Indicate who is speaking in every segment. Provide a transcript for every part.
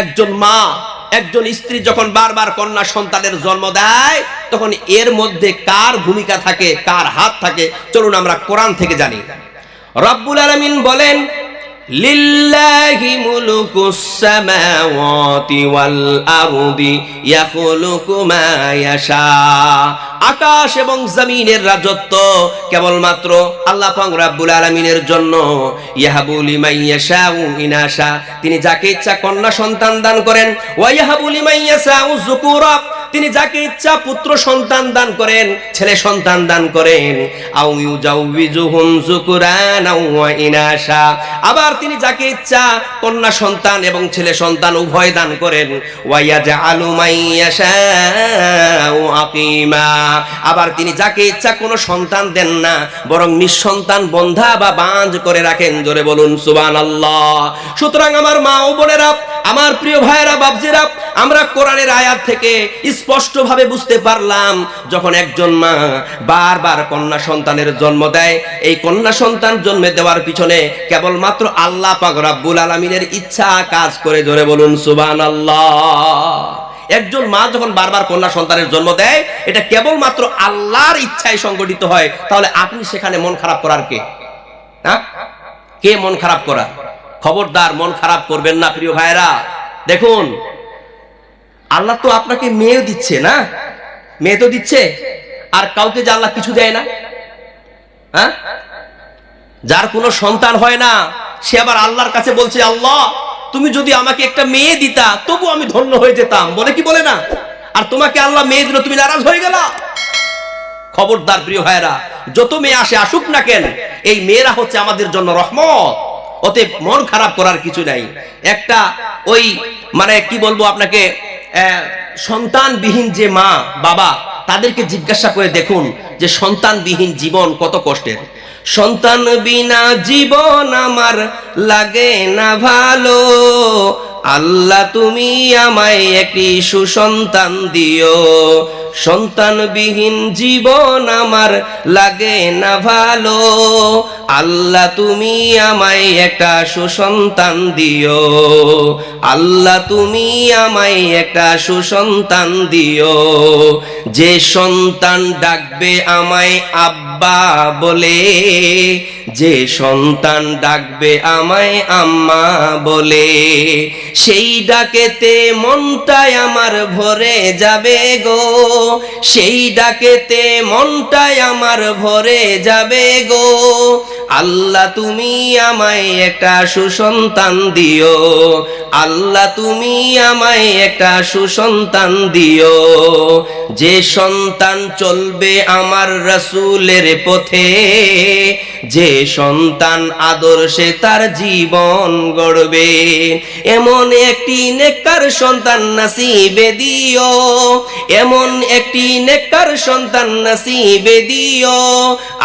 Speaker 1: একজন মা একজন স্ত্রী যখন বারবার কন্যা সন্তানের জন্ম দেয় তখন এর মধ্যে কার ভূমিকা থাকে, কার হাত থাকে, চলুন আমরা কোরআন থেকে জানি। রব্বুল আলামিন বলেন, লিল্লাহি মুলুকুস সামাওয়াতি ওয়াল আরদি ইয়াখলুকু মা ইয়াশা। আকাশ এবং জমিনের রাজত্ব কেবলমাত্র আল্লাহ পাক রব্বুল আলামিনের জন্য। ইয়াহাবু লিমান ইয়াশাউ ইনাশা, তিনি যাকে ইচ্ছা কন্যা সন্তান দান করেন। ওয়া ইয়াহাবু লিমান ইয়াশাউ যুকুরা, তিনি যাকে ইচ্ছা পুত্র সন্তান দান করেন, ছেলে সন্তান দান করেন। আউ ইউজাউযুহুম যুকুরান ওয়া ইনাশা, আবার তিনি যাকে ইচ্ছা কন্যা সন্তান এবং ছেলে সন্তান উভয় দান করেন। ওয়া ইয়াজআলু মান ইয়াশাউ আকিমা, আবার তিনি যাকে ইচ্ছা কোনো সন্তান দেন না, বরং নিঃসন্তান বন্ধা বা বাঁঝ করে রাখেন। জোরে বলুন সুবহানাল্লাহ। সুতরাং আমার মা ও বোনেরা, আমার প্রিয় ভাইয়েরা, বাপজিরা, আমরা কোরআনের আয়াত থেকে স্পষ্টভাবে বুঝতে পারলাম যখন একজন মা বারবার কন্যা সন্তানের জন্ম দেয়, এই কন্যা সন্তান জন্মে দেওয়ার পিছনে কেবলমাত্র আল্লাহ পাক রব্বুল আলামিনের ইচ্ছা কাজ করে। জোরে বলুন সুবহানাল্লাহ। একজন মা যখন বারবার কন্যা সন্তানের জন্ম দেয়, এটা কেবলমাত্র আল্লাহর ইচ্ছায় সংগঠিত হয়। তাহলে আপনি সেখানে মন খারাপ করার কে? হ্যাঁ, কে মন খারাপ করা? খবরদার মন খারাপ করবেন না প্রিয় ভাইরা। দেখুন, আল্লাহ তো আপনাকে মেয়ে দিচ্ছে না, মেয়ে তো দিচ্ছে, আর কাউকে যে আল্লাহ কিছু দেয় না। হ্যাঁ, যার কোনো সন্তান হয় না সে আবার আল্লাহর কাছে বলছে, আল্লাহ তুমি যদি আমাকে একটা মেয়ে দিতা তবু আমি ধন্য হয়ে যেতাম, বলে কি বলে না? আর তোমাকে আল্লাহ মেয়ে দিল, তুমি নারাজ হয়ে গেলা। খবরদার প্রিয় ভাইরা, যত মেয়ে আসে আসুক না কেন, এই মেয়েরা হচ্ছে আমাদের জন্য রহমত। অতএব মন খারাপ করার কিছু নাই। একটা ওই মানে কি বলবো আপনাকে, সন্তানবিহীন যে মা বাবা, তাদেরকে জিজ্ঞাসা করে দেখুন যে সন্তানবিহীন জীবন কত কষ্টের। সন্তান বিনা জীবন আমার লাগে না ভালো, আল্লাহ তুমি আমায় একটি সুসন্তান দিও। সন্তানবিহীন জীবন আমার লাগে না ভালো, আল্লাহ তুমি আমায় একটা সুসন্তান দিও। আল্লাহ তুমি আমায় একটা সুসন্তান দিও। যে সন্তান ডাকবে আমায় আব্বা বলে, যে সন্তান ডাকবে আমায় আম্মা বলে, সেই ডাকেতে মনটাই আমার ভরে যাবে গো। সেই ডাকেতে মনটাই আমার ভরে যাবে গো। আল্লাহ তুমি আমায় একটা সুসন্তান দিও। আল্লাহ তুমি আমায় একটা সুসন্তান দিও। যে সন্তান চলবে আমার রাসূলের পথে, যে সন্তান আদর্শে তার জীবন গড়বে, এমন একটি নেককার সন্তান নসিবে দিও। এমন একটি নেককার সন্তান নসিবে দিও।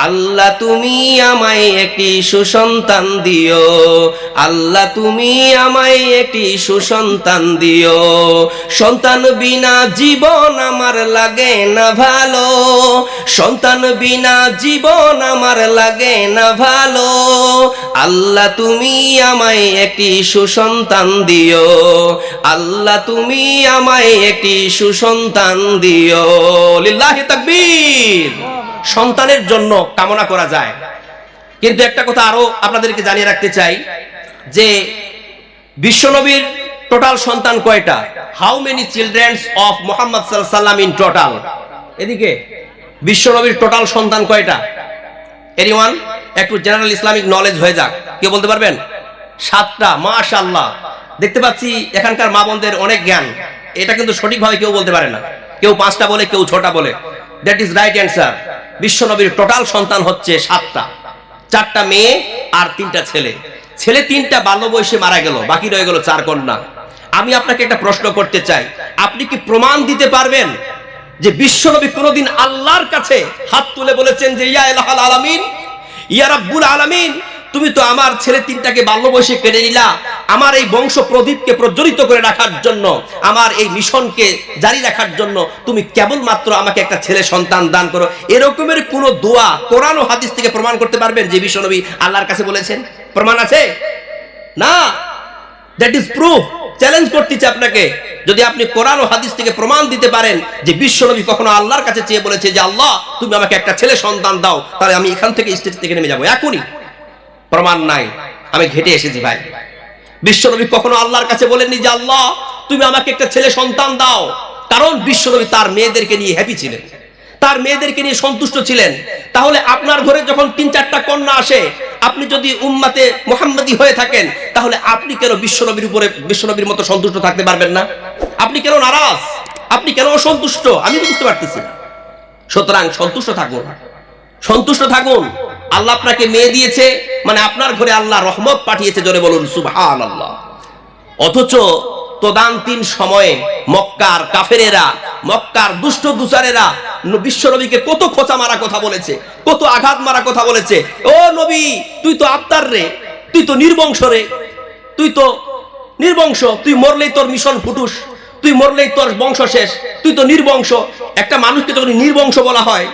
Speaker 1: আল্লাহ তুমি আমায় একটি সুসন্তান দিও। আল্লাহ তুমি আমায় একটি সুসন্তান দিও। সন্তান বিনা জীবন আমার লাগে না ভালো। সন্তান বিনা জীবন আমার লাগে না ভালো। আল্লাহ তুমি আমায় একটি সুসন্তান দিও। আল্লাহ তুমি আমায় একটি সুসন্তান দিও। লিল্লাহি তাকবীর। সন্তানের জন্য কামনা করা যায়, কিন্তু একটা কথা আরো আপনাদেরকে জানিয়ে রাখতে চাই যে বিশ্বনবীর টোটাল সন্তান কয়টা? How many children's of Muhammad সাল্লাল্লাহু আলাইহি ওয়াসাল্লাম ইন টোটাল? এদিকে বিশ্বনবীর টোটাল সন্তান কয়টা? এনিওয়ান? একটু জেনারেল ইসলামিক নলেজ হয়ে যাক, কে বলতে পারবেন? 7টা। মাশাআল্লাহ, দেখতে পাচ্ছি এখানকার মা বোনদের অনেক জ্ঞান। এটা কিন্তু সঠিকভাবে কেউ বলতে পারে না, কেউ 5টা বলে, কেউ 6টা বলে। That is right answer. বিশ্বনবীর টোটাল সন্তান হচ্ছে 7টা। 4টা মেয়ে আর 3টা ছেলে। ছেলে 3টা বাল্য বয়সে মারা গেল, বাকি রয়ে গেল 4 কন্যা। আমি আপনাকে একটা প্রশ্ন করতে চাই, আপনি কি প্রমাণ দিতে পারবেন যে বিশ্বনবী কোনদিন আল্লাহর কাছে হাত তুলে বলেছেন যে ইয়া ইলাহাল আলামিন, ইয়া রাব্বুল আলামিন, তুমি তো আমার ছেলে 3টাকে বাল্য বয়সে কেড়ে নিলা, আমার এই বংশ প্রদীপকে প্রজ্বলিত করে রাখার জন্য, আমার এই মিশনকে জারি রাখার জন্য তুমি কেবলমাত্র আমাকে একটা ছেলে সন্তান দান করো। এরকমের কোন দোয়া কোরআন ও হাদিস থেকে প্রমাণ করতে পারবেন যে বিশ্বনবী আল্লাহর কাছে বলেছেন? প্রমাণ আছে? না। দ্যাট ইজ প্রুফ চ্যালেঞ্জ করতেছি আপনাকে, যদি আপনি কোরআন ও হাদিস থেকে প্রমাণ দিতে পারেন যে বিশ্বনবী কখনো আল্লাহর কাছে চেয়ে বলেছে যে আল্লাহ তুমি আমাকে একটা ছেলে সন্তান দাও, তাহলে আমি এখান থেকে স্টেজ থেকে নেমে যাবো এখনই। প্রমাণ নাই, আমি ঘেটে এসেছি ভাই। বিশ্বনবী কখনো আল্লাহর কাছে বলেননি যে আল্লাহ তুমি আমাকে একটা ছেলে সন্তান দাও, কারণ বিশ্বনবী তার মেয়েদেরকে নিয়ে হ্যাপি ছিলেন, তার মেয়েদেরকে নিয়ে সন্তুষ্ট ছিলেন। তাহলে আপনার ঘরে যখন 3-4টা কন্যা আসে, আপনি যদি উম্মতে মুহাম্মাদি হয়ে থাকেন, তাহলে আপনি কেন বিশ্বনবীর উপরে বিশ্বনবীর মতো সন্তুষ্ট থাকতে পারবেন না? আপনি কেন নারাজ, আপনি কেন অসন্তুষ্ট, আমি বুঝতে পারতেছি না। সুতরাং সন্তুষ্ট থাকুন, সন্তুষ্ট থাকুন। আল্লাহ আপনাকে মেয়ে দিয়েছে মানে আপনার ঘরে আল্লাহ রহমত পাঠিয়েছে, জোরে বলুন সুবহানাল্লাহ। অথচ তদান্তিন সময়ে মক্কার কাফেরেরা, মক্কার দুষ্ট দুচারেরা বিশ্বনবীকে কত খোঁচা মারা কথা বলেছে, কত আঘাত মারা কথা বলেছে। ও নবী, তুই তো আত্মার রে, তুই তো নির্বংশ রে, তুই তো নির্বংশ, তুই মরলেই তোর মিশন ফুটুস, তুই মরলেই তোর বংশ শেষ, তুই তো নির্বংশ। একটা মানুষকে যখন নির্বংশ বলা হয়,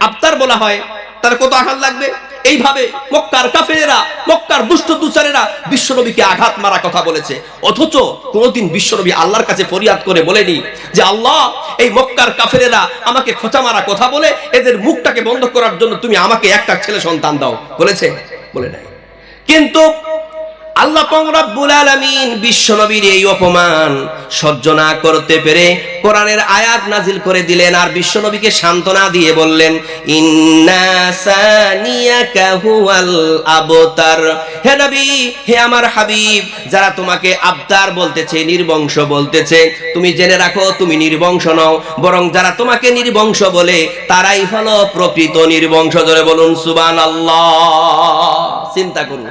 Speaker 1: আত্মার বলা হয়, তার কত আঘাত লাগবে। এইভাবে মক্কার কাফেরেরা, মক্কার দুষ্ট দুচারেরা বিশ্বনবীকে আঘাত মারা কথা বলেছে। অথচ কোনদিন বিশ্বনবী আল্লাহর কাছে ফরিয়াদ করে বলেনি যে আল্লাহ এই মক্কার কাফেরেরা আমাকে খোঁচা মারা কথা বলে এদের মুখটাকে বন্ধ করার জন্য তুমি আমাকে একটা ছেলে সন্তান দাও, বলেছে? বলে নাই। কিন্তু আল্লাহ পাক রব্বুল আলামিন বিশ্বনবীর এই অপমান সহ্য না করতে পেরে কোরআনের আয়াত নাজিল করে দিলেন, আর বিশ্বনবীকে সান্ত্বনা দিয়ে বললেন ইন্না সানিয়াকা হুয়াল আবতার। হে নবী, হে আমার হাবিব, যারা তোমাকে আবতার বলতেছে, নির্বংশ বলতেছে, তুমি জেনে রাখো তুমি নির্বংশ নও, বরং যারা তোমাকে নির্বংশ বলে তারাই হলো প্রকৃত নির্বংশ। ধরে বলুন সুবহানাল্লাহ। চিন্তা করুন,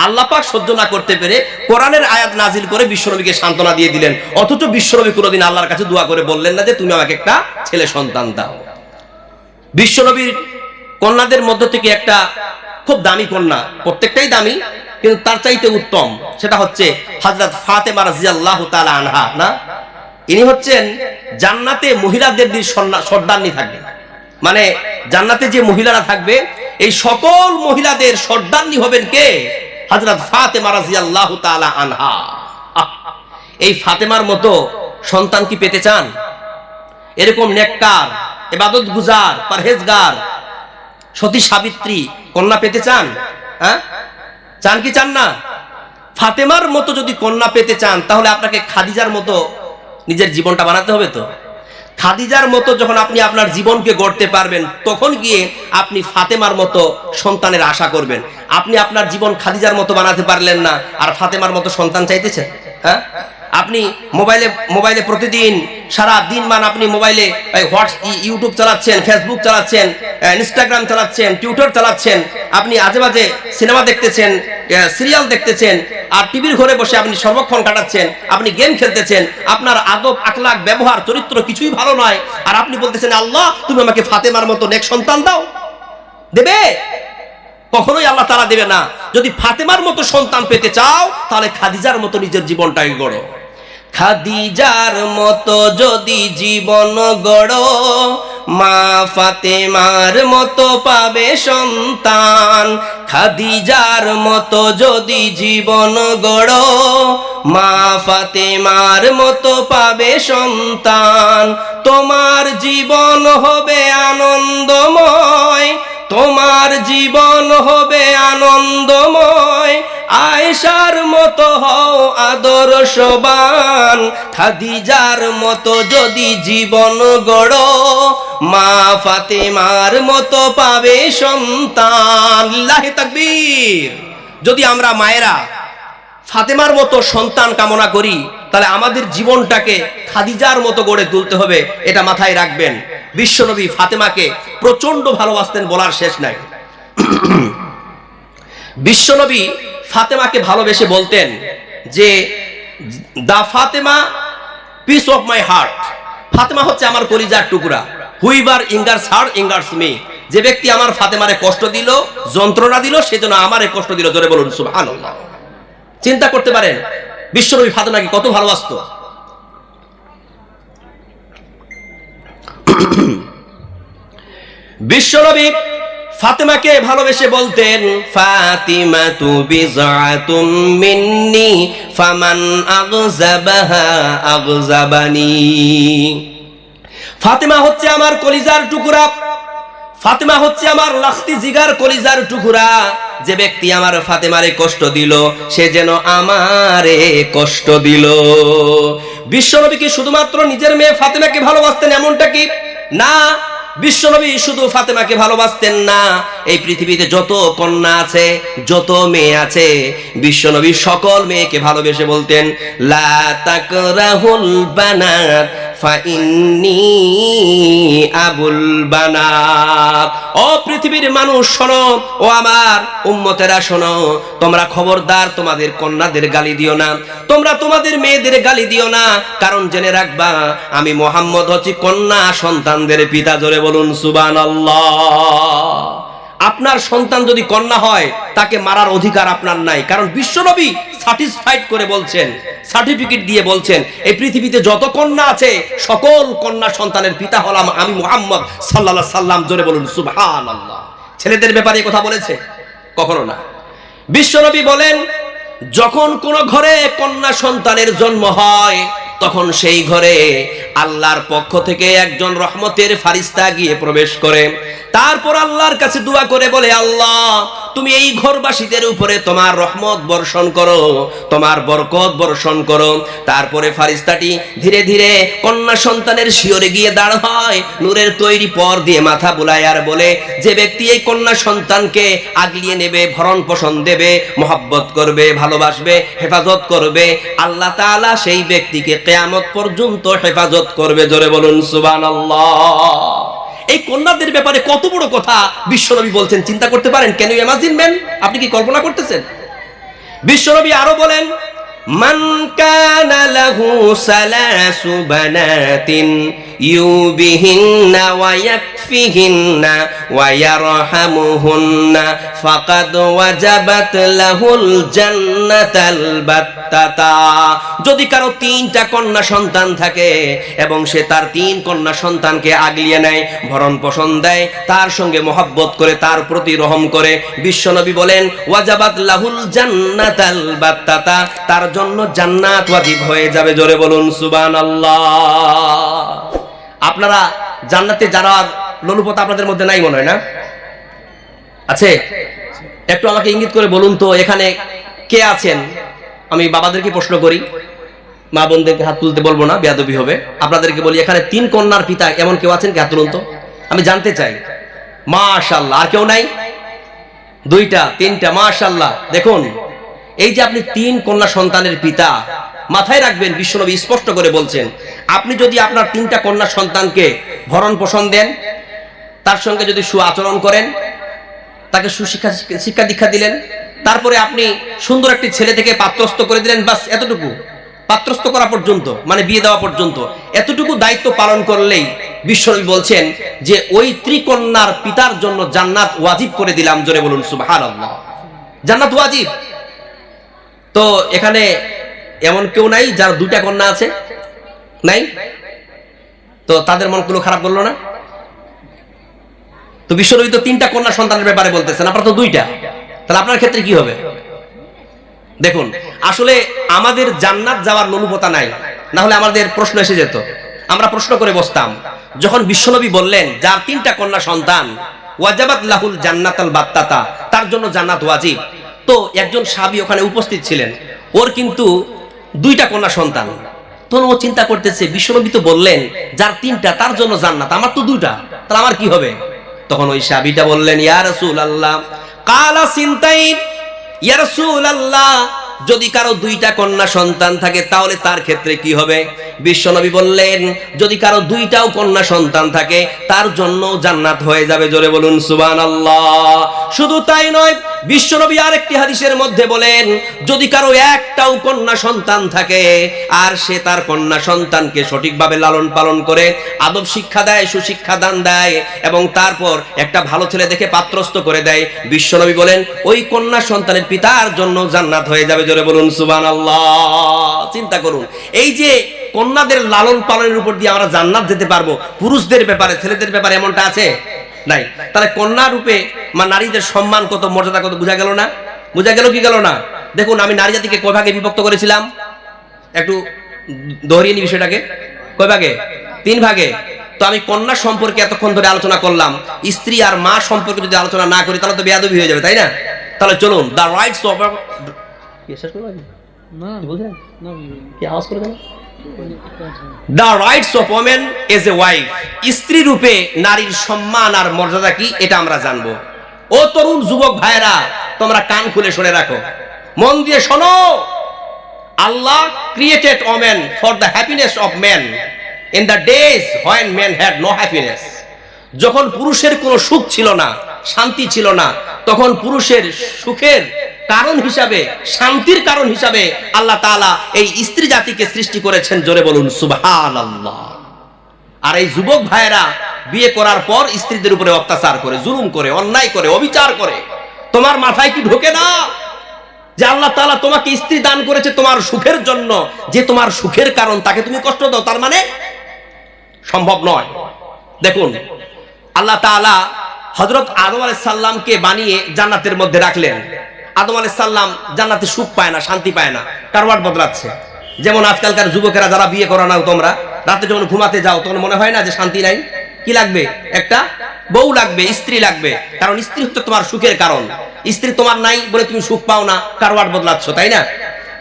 Speaker 1: আল্লাহ পাক সহ্য না করতে পেরে কোরআনের আয়াত নাজিল করে বিশ্বনবীকে সান্ত্বনা দিয়ে দিলেন। অথচ বিশ্বনবী কোনোদিন আল্লাহর কাছে দোয়া করে বললেন না যে তুমি আমাকে একটা ছেলে সন্তান দাও। বিশ্বনবীর কন্যাদের মধ্য থেকে একটা খুব দামি কন্যা, প্রত্যেকটাই দামি কিন্তু তার চাইতে উত্তম, সেটা হচ্ছে হযরত ফাতেমা রাদিয়াল্লাহু তাআলা আনহা। না, ইনি হচ্ছেন জান্নাতে মহিলাদের সর্দারনি থাকবে, মানে জান্নাতে যে মহিলারা থাকবে এই সকল মহিলাদের সর্দারনি হবেন কে? হযরত ফাতেমা রাদিয়াল্লাহু তাআলা আনহা। এই ফাতেমার মতো সন্তান কি পেতে চান? এরকম নেককার, ইবাদত গুজার, পরহেজগার, সতী সাবিত্রী কন্যা পেতে চান? হ্যাঁ, চান কি চান না? ফাতেমার মতো যদি কন্যা পেতে চান তাহলে আপনাকে খাদিজার মতো নিজের জীবনটা বানাতে হবে। তো খাদিজার মতো যখন আপনি আপনার জীবনকে গড়তে পারবেন, তখন গিয়ে আপনি ফাতেমার মতো সন্তানের আশা করবেন। আপনি আপনার জীবন খাদিজার মতো বানাতে পারলেন না, আর ফাতেমার মতো সন্তান চাইতেছেন? হ্যাঁ, আপনি মোবাইলে প্রতিদিন সারা দিন মান আপনি মোবাইলে ইউটিউব চালাচ্ছেন, ফেসবুক চালাচ্ছেন, ইনস্টাগ্রাম চালাচ্ছেন, টুইটার চালাচ্ছেন, আপনি আজেবাজে সিনেমা দেখতেছেন, সিরিয়াল দেখতেছেন, আর টিভির ঘরে বসে আপনি সর্বক্ষণ কাটাচ্ছেন, আপনি গেম খেলতেছেন, আপনার আদব আখলাক ব্যবহার চরিত্র কিছুই ভালো নয়, আর আপনি বলতেছেন আল্লাহ তুমি আমাকে ফাতেমার মতো নেক সন্তান দাও। দেবে? কখনোই আল্লাহ তাআলা দেবে না। যদি ফাতেমার মতো সন্তান পেতে চাও তাহলে খাদিজার মতো নিজের জীবনটাকে গড়ো। খাদিজার মতো যদি জীবন গড়ো, মা ফাতেমার মতো পাবে সন্তান। খাদিজার মতো যদি জীবন গড়ো, মা ফাতেমার মতো পাবে সন্তান। তোমার জীবন হবে আনন্দময়, তোমার জীবন হবে আনন্দময়। আয়েশার মতো হও আদর্শবান, খাদিজার মতো যদি জীবন গড়ো, মা ফাতেমার মতো পাবে সন্তান। লিল্লাহি তাকবীর। যদি আমরা মায়েরা ফাতেমার মতো সন্তান কামনা করি তাহলে আমাদের জীবনটাকে খাদিজার মতো গড়ে তুলতে হবে, এটা মাথায় রাখবেন। বিশ্বনবী ফাতেমাকে প্রচন্ড ভালোবাসতেন, বলার শেষ নাই। বিশ্বনবী ফাতেমাকে ভালোবেসে বলতেন যে the Fatema piece of my heart, Fatema হচ্ছে আমার কলিজার টুকরা। হুইভার ইঙ্গার্স হার ইঙ্গার্স মি, যে ব্যক্তি আমার ফাতেমারে কষ্ট দিল, যন্ত্রণা দিল, সেজন্য আমারে কষ্ট দিল। জোরে বলুন সুবহানাল্লাহ। চিন্তা করতে পারেন বিশ্বনবী ফাতেমাকে কত ভালোবাসতো। বিশ্বনবী ফাতেমাকে ভালোবেসে বলতেন, ফাতিমাতু বিজআতুম মিন্নি ফামান আগযাবাহা আগযাবানি। ফাতেমা হচ্ছে আমার কলিজার টুকরা, ফাতেমা হচ্ছে আমার লাখতি জিগার কলিজার টুকরা। যে ব্যক্তি আমার ফাতেমারে কষ্ট দিল সে যেন আমারে কষ্ট দিল। বিশ্বনবী কি শুধুমাত্র নিজের মেয়ে ফাতেমাকে ভালোবাসতেন এমনটা কি? না, বিশ্বনবী শুধু ফাতেমাকে ভালোবাসতেন না, এই পৃথিবীতে যত কন্যা আছে, যত মেয়ে আছে, বিশ্বনবী সকল মেয়েকে ভালোবেসে বলতেন, লা তাকরাহুল বানাত ফাইন্নী আবুল বানাত। ও পৃথিবীর মানুষ শোনো, ও আমার উম্মতেরা শোনো, তোমরা খবরদার তোমাদের কন্যাদের গালি দিও না, তোমরা তোমাদের মেয়েদের গালি দিও না, কারণ জেনে রাখবা আমি মুহাম্মদ হচ্ছি কন্যা সন্তানদের পিতা। জোরে বলুন সুবহানাল্লাহ। আপনার সন্তান যদি কন্যা হয় তাকে মারার অধিকার আপনার নাই, কারণ বিশ্বনবী সাটিসফাইড করে বলছেন, সার্টিফিকেট দিয়ে বলছেন, এই পৃথিবীতে যত কন্যা আছে সকল কন্যা সন্তানের পিতা হলাম আমি মুহাম্মদ সাল্লাল্লাহু আলাইহি সাল্লাম। জোরে বলুন সুবহানাল্লাহ। ছেলেদের ব্যাপারে কথা বলেছে? কখনো না। বিশ্বনবী বলেন, যখন কোন ঘরে কন্যা সন্তানের জন্ম হয় তখন সেই ঘরে আল্লাহর পক্ষ থেকে একজন রহমতের ফারিস্তা গিয়ে প্রবেশ করে, তারপর আল্লাহর কাছে দোয়া করে বলে, আল্লাহ তুমি এই ঘরবাসীদের উপরে তোমার রহমত বর্ষণ করো, তোমার বরকত বর্ষণ করো। তারপরে ফারিস্তাটি ধীরে ধীরে কন্যা সন্তানের শিয়রে গিয়ে দাঁড় হয়, নূরের তৈরি পর দিয়ে মাথা বুলায় আর বলে, যে ব্যক্তি এই কন্যা সন্তানকে আগলিয়ে নেবে, ভরণ পোষণ দেবে, মহব্বত করবে, ভালোবাসবে, হেফাজত করবে, আল্লাহ তাআলা সেই ব্যক্তিকে কিয়ামত পর্যন্ত হেফাজত করবে। জোরে বলুন সুবহানাল্লাহ। এই কন্যাদের ব্যাপারে কত বড় কথা বিশ্বনবী বলছেন, চিন্তা করতে পারেন? Can you imagine man? আপনি কি কল্পনা করতেছেন? বিশ্বনবী আরো বলেন, মান কানা লাহু সালাসু বানাতিন ইউবিহিন্না ওয়া ইয়াকফিহিন্না ওয়া ইয়ারহামুহুন্না ফাকাদ ওয়াজাবাত লাহুল জান্নাতাল বাত্তাতা। যদি কারো 3টা কন্যা সন্তান থাকে এবং সে তার 3 কন্যা সন্তানকে আগলিয়ে নেয়, ভরণ পোষণ দেয়, তার সঙ্গে মহব্বত করে, তার প্রতি রহম করে, বিশ্বনবী বলেন, ওয়াজাবাত লাহুল জান্নাতাল বাত্তাতা, তার জন্য জান্নাত ওয়াজিব হয়ে যাবে। জোরে বলুন সুবহানাল্লাহ। আপনারা জান্নাতে যারা লোলুপতা আপনাদের মধ্যে নাই মনে হয় না? আছে? একটু আমাকে ইঙ্গিত করে বলুন তো এখানে কে আছেন? আমি বাবাদেরকে প্রশ্ন করি, মা বোনদেরকে হাত তুলতে বলবো না, বেয়াদবি হবে। আপনাদেরকে বলি, এখানে 3 কন্যার পিতা এমন কেউ আছেন কি? হাত তুলুন তো, আমি জানতে চাই। মাশাআল্লাহ। আর কেউ নাই? 2টা 3টা, মাশাআল্লাহ। দেখুন, এই যে আপনি 3 কন্যা সন্তানের পিতা, মাথায় রাখবেন বিশ্বনবী স্পষ্ট করে বলছেন, আপনি যদি আপনার 3টা কন্যা সন্তানকে ভরণ পোষণ দেন, তার সঙ্গে যদি সুআচরণ করেন, তাকে শিক্ষা দীক্ষা দিলেন, তারপরে আপনি সুন্দর একটি ছেলে থেকে পাত্রস্থ করে দিলেন, বাস এতটুকু, পাত্রস্থ করা পর্যন্ত, মানে বিয়ে দেওয়া পর্যন্ত এতটুকু দায়িত্ব পালন করলেই বিশ্বনবী বলছেন যে ওই ত্রিকন্যার পিতার জন্য জান্নাত ওয়াজিব করে দিলাম। জোরে বলুন সুবহানাল্লাহ। জান্নাত ওয়াজিব। তো এখানে এমন কেউ নাই যার 2টা কন্যা আছে? নাই? তো তাদের মন কোনো খারাপ করলো না? তো বিশ্বনবী তো 3টা কন্যা সন্তানের ব্যাপারে বলতেছেন, আপনার তো 2টা, তাহলে আপনার ক্ষেত্রে কি হবে? দেখুন, আসলে আমাদের জান্নাত যাওয়ার লোলুপতা নাই, না হলে আমাদের প্রশ্ন এসে যেত, আমরা প্রশ্ন করে বসতাম। যখন বিশ্বনবী বললেন যার 3টা কন্যা সন্তান, ওয়াজাবাত লাহুল জান্নাতাল বাত্তাতা, তার জন্য জান্নাত ওয়াজিব, তো একজন সাহাবী ওখানে উপস্থিত ছিলেন, ওর কিন্তু 2টা কন্যা সন্তান। তখন ও চিন্তা করতেছে, বিশ্বনবী তো বললেন যার 3টা তার জন্য জান্নাত, আমার তো 2টা, তাহলে আমার কি হবে? তখন ওই সাহাবীটা বললেন, ইয়া রাসূলুল্লাহ, কালা সিনতাইন, ইয়া রাসূলুল্লাহ, যদি কারো 2টা কন্যা সন্তান থাকে তাহলে তার ক্ষেত্রে কি হবে? বিশ্বনবী বললেন, যদি কারো 2টাও কন্যা সন্তান থাকে তার জন্য জান্নাত হয়ে যাবে। জোরে বলুন সুবহানাল্লাহ। শুধু তাই নয়, বিশ্বনবী আরেকটি হাদিসের মধ্যে বলেন, যদি কারো 1টাও কন্যা সন্তান থাকে আর সে তার কন্যা সন্তানকে সঠিকভাবে লালন পালন করে, আদব শিক্ষা দেয়, সুশিক্ষা দান দেয় এবং তারপর একটা ভালো ছেলে দেখে পাত্রস্থ করে দেয়, বিশ্বনবী বলেন ওই কন্যা সন্তানের পিতার জন্য জান্নাত হয়ে যাবে। জোরে বলুন সুবহানাল্লাহ। চিন্তা করুন, এই যে কন্যাদের লালন পালনের উপর দিয়ে আমরা জান্নাত যেতে পারবো, পুরুষদের ব্যাপারে, ছেলেদের ব্যাপারে এমনটা আছে? নাই। তাহলে কন্যা রূপে নারীদের সম্মান কত, মর্যাদা কত বোঝা গেল না? বোঝা গেল কি গেল না? দেখুন, আমি নারী জাতিকে কয় ভাগে বিভক্ত করেছিলাম, একটু দহরিয়ে নি বিষয়টাকে। কয় ভাগে? 3 ভাগে। তো আমি কন্যা সম্পর্কে এতক্ষণ ধরে আলোচনা করলাম, স্ত্রী আর মা সম্পর্কে যদি আলোচনা না করি তাহলে তো বেয়াদবি হয়ে যাবে, তাই না? তাহলে চলুন, the rights of the rights of women as a wife, স্ত্রী রূপে নারীর সম্মান আর মর্যাদা কি এটা আমরা জানবো। ও তরুণ যুবক ভাইরা, তোমরা কান খুলে শুনে রাখো, মন দিয়ে শোনো। Allah created women for the happiness of men in the days when men had no happiness. যখন পুরুষের কোনো সুখ ছিল না, শান্তি ছিল না, তখন পুরুষের সুখের কারণ হিসাবে, শান্তির কারণ হিসাবে আল্লাহ তাআলা এই স্ত্রী জাতিকে সৃষ্টি করেছেন। জোরে বলুন সুবহানাল্লাহ। আর এই যুবক ভাইয়েরা বিয়ে করার পর স্ত্রীদের উপরে অত্যাচার করে, জুলুম করে, অন্যায় করে, অবিচার করে। তোমার মাথায় কি ঢোকে না যে আল্লাহ তাআলা তোমাকে স্ত্রী দান করেছে তোমার সুখের জন্য? যে তোমার সুখের কারণ তাকে তুমি কষ্ট দাও, তার মানে সম্ভব নয়। দেখুন, আল্লাহ তাআলা হযরত আদম আলাইহিস সালামকে বানিয়ে জান্নাতের মধ্যে রাখলেন। আদম আলাইহিস সালাম জান্নাতে সুখ পায় না, শান্তি পায় না, কারওয়াট বদলাচ্ছে। যেমন আজকালকার যুবকেরা যারা বিয়ে করা নাও, তোমরা রাতে যখন ঘুমাতে যাও তখন মনে হয় না যে শান্তি নাই? কি লাগবে? একটা বউ লাগবে, স্ত্রী লাগবে। কারণ স্ত্রী হচ্ছে তোমার সুখের কারণ। স্ত্রী তোমার নাই বলে তুমি সুখ পাও না, কারওয়াট বদলাচ্ছ, তাই না?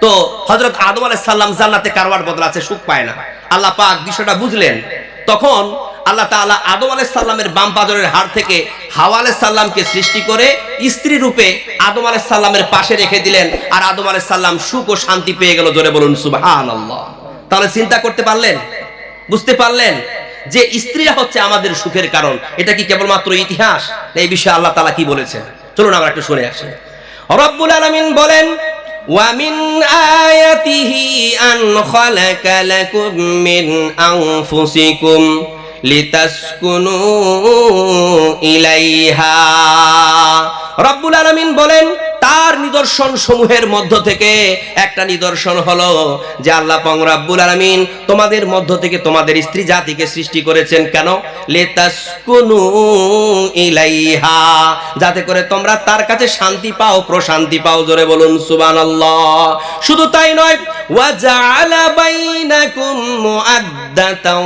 Speaker 1: তো হযরত আদম আলাইহিস সালাম জান্নাতে কারওয়াট বদলাচ্ছে, সুখ পায় না। আল্লাহ পাক বিষয়টা বুঝলেন। তখন আল্লাহ তাআলা আদম আলাইহিস সালামের বাম পাজরের হাড় থেকে হাওয়া আলাইহিস সালামকে সৃষ্টি করে স্ত্রী রূপে আদম আলাইহিস সালামের পাশে রেখে দিলেন। আর আদম আলাইহিস সালাম সুখ ও শান্তি পেয়ে গেল। জোরে বলুন সুবহানাল্লাহ। তাহলে চিন্তা করতে পারলেন, বুঝতে পারলেন যে স্ত্রীরা হচ্ছে আমাদের সুখের কারণ। এটা কি কেবলমাত্র ইতিহাস? এই বিষয়ে আল্লাহ তাআলা কি বলেছেন চলুন আমরা একটু শুনে আসি। রব্বুল আলামিন বলেন, وَمِنْ آيَاتِهِ أَنْ خَلَقَ لَكُم مِّنْ أَنفُسِكُمْ لِتَسْكُنُوا إِلَيْهَا। রব্বুল আলামিন বলেন, তার নিদর্শন সমূহের মধ্য থেকে একটা নিদর্শন হলো যে আল্লাহ পাক রব্বুল আলামিন তোমাদের মধ্য থেকে তোমাদের স্ত্রী জাতিকে সৃষ্টি করেছেন। কেন? লিতাসকুনু ইলাইহা, যাতে করে তোমরা তার কাছে শান্তি পাও, প্রশান্তি পাও। জোরে বলুন সুবহানাল্লাহ। শুধু তাই নয়, ওয়া জাআলা বাইনাকুম মুআদ্দাতাও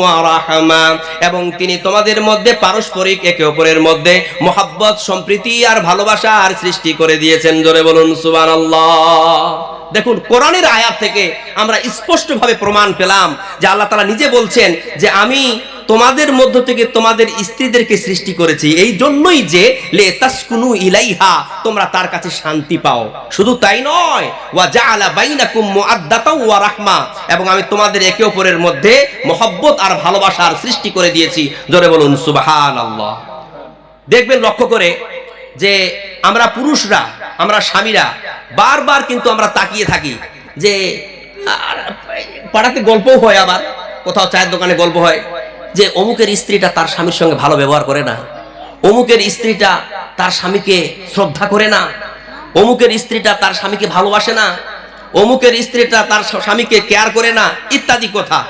Speaker 1: ওয়া রাহমা, এবং তিনি তোমাদের মধ্যে পারস্পরিক একে অপরের মধ্যে মহব্বত, সম্প্রীতি আর ভালোবাসা আর সৃষ্টি করে দিয়েছেন। জোরে বলুন সুবহানাল্লাহ। দেখুন, কোরআনের আয়াত থেকে আমরা স্পষ্টভাবে প্রমাণ পেলাম যে আল্লাহ তাআলা নিজে বলছেন যে আমি তোমাদের মধ্য থেকে তোমাদের স্ত্রীদেরকে সৃষ্টি করেছি এই জন্যই যে লিতাসকুনু ইলাইহা, তোমরা তার কাছে শান্তি পাও। শুধু তাই নয়, ওয়া জাআলা বাইনাকুম মুআদ্দাতাও ওয়া রাহমা, এবং আমি তোমাদের একে অপরের মধ্যে মহব্বত আর ভালোবাসার সৃষ্টি করে দিয়েছি। জোরে বলুন সুবহানাল্লাহ। দেখবেন লক্ষ্য করে যে আমরা পুরুষরা, আমরা স্বামীরা বারবার কিন্তু আমরা তাকিয়ে থাকি যে পাড়াতে গল্প হয়, আবার কোথাও চায়ের দোকানে গল্প হয় যে অমুকের স্ত্রীটা তার স্বামীর সঙ্গে ভালো ব্যবহার করে না, অমুকের স্ত্রীটা তার স্বামীকে শ্রদ্ধা করে না, অমুকের স্ত্রীটা তার স্বামীকে ভালোবাসে না, অমুকের স্ত্রীটা তার স্বামীকে কেয়ার করে না, ইত্যাদি কথা।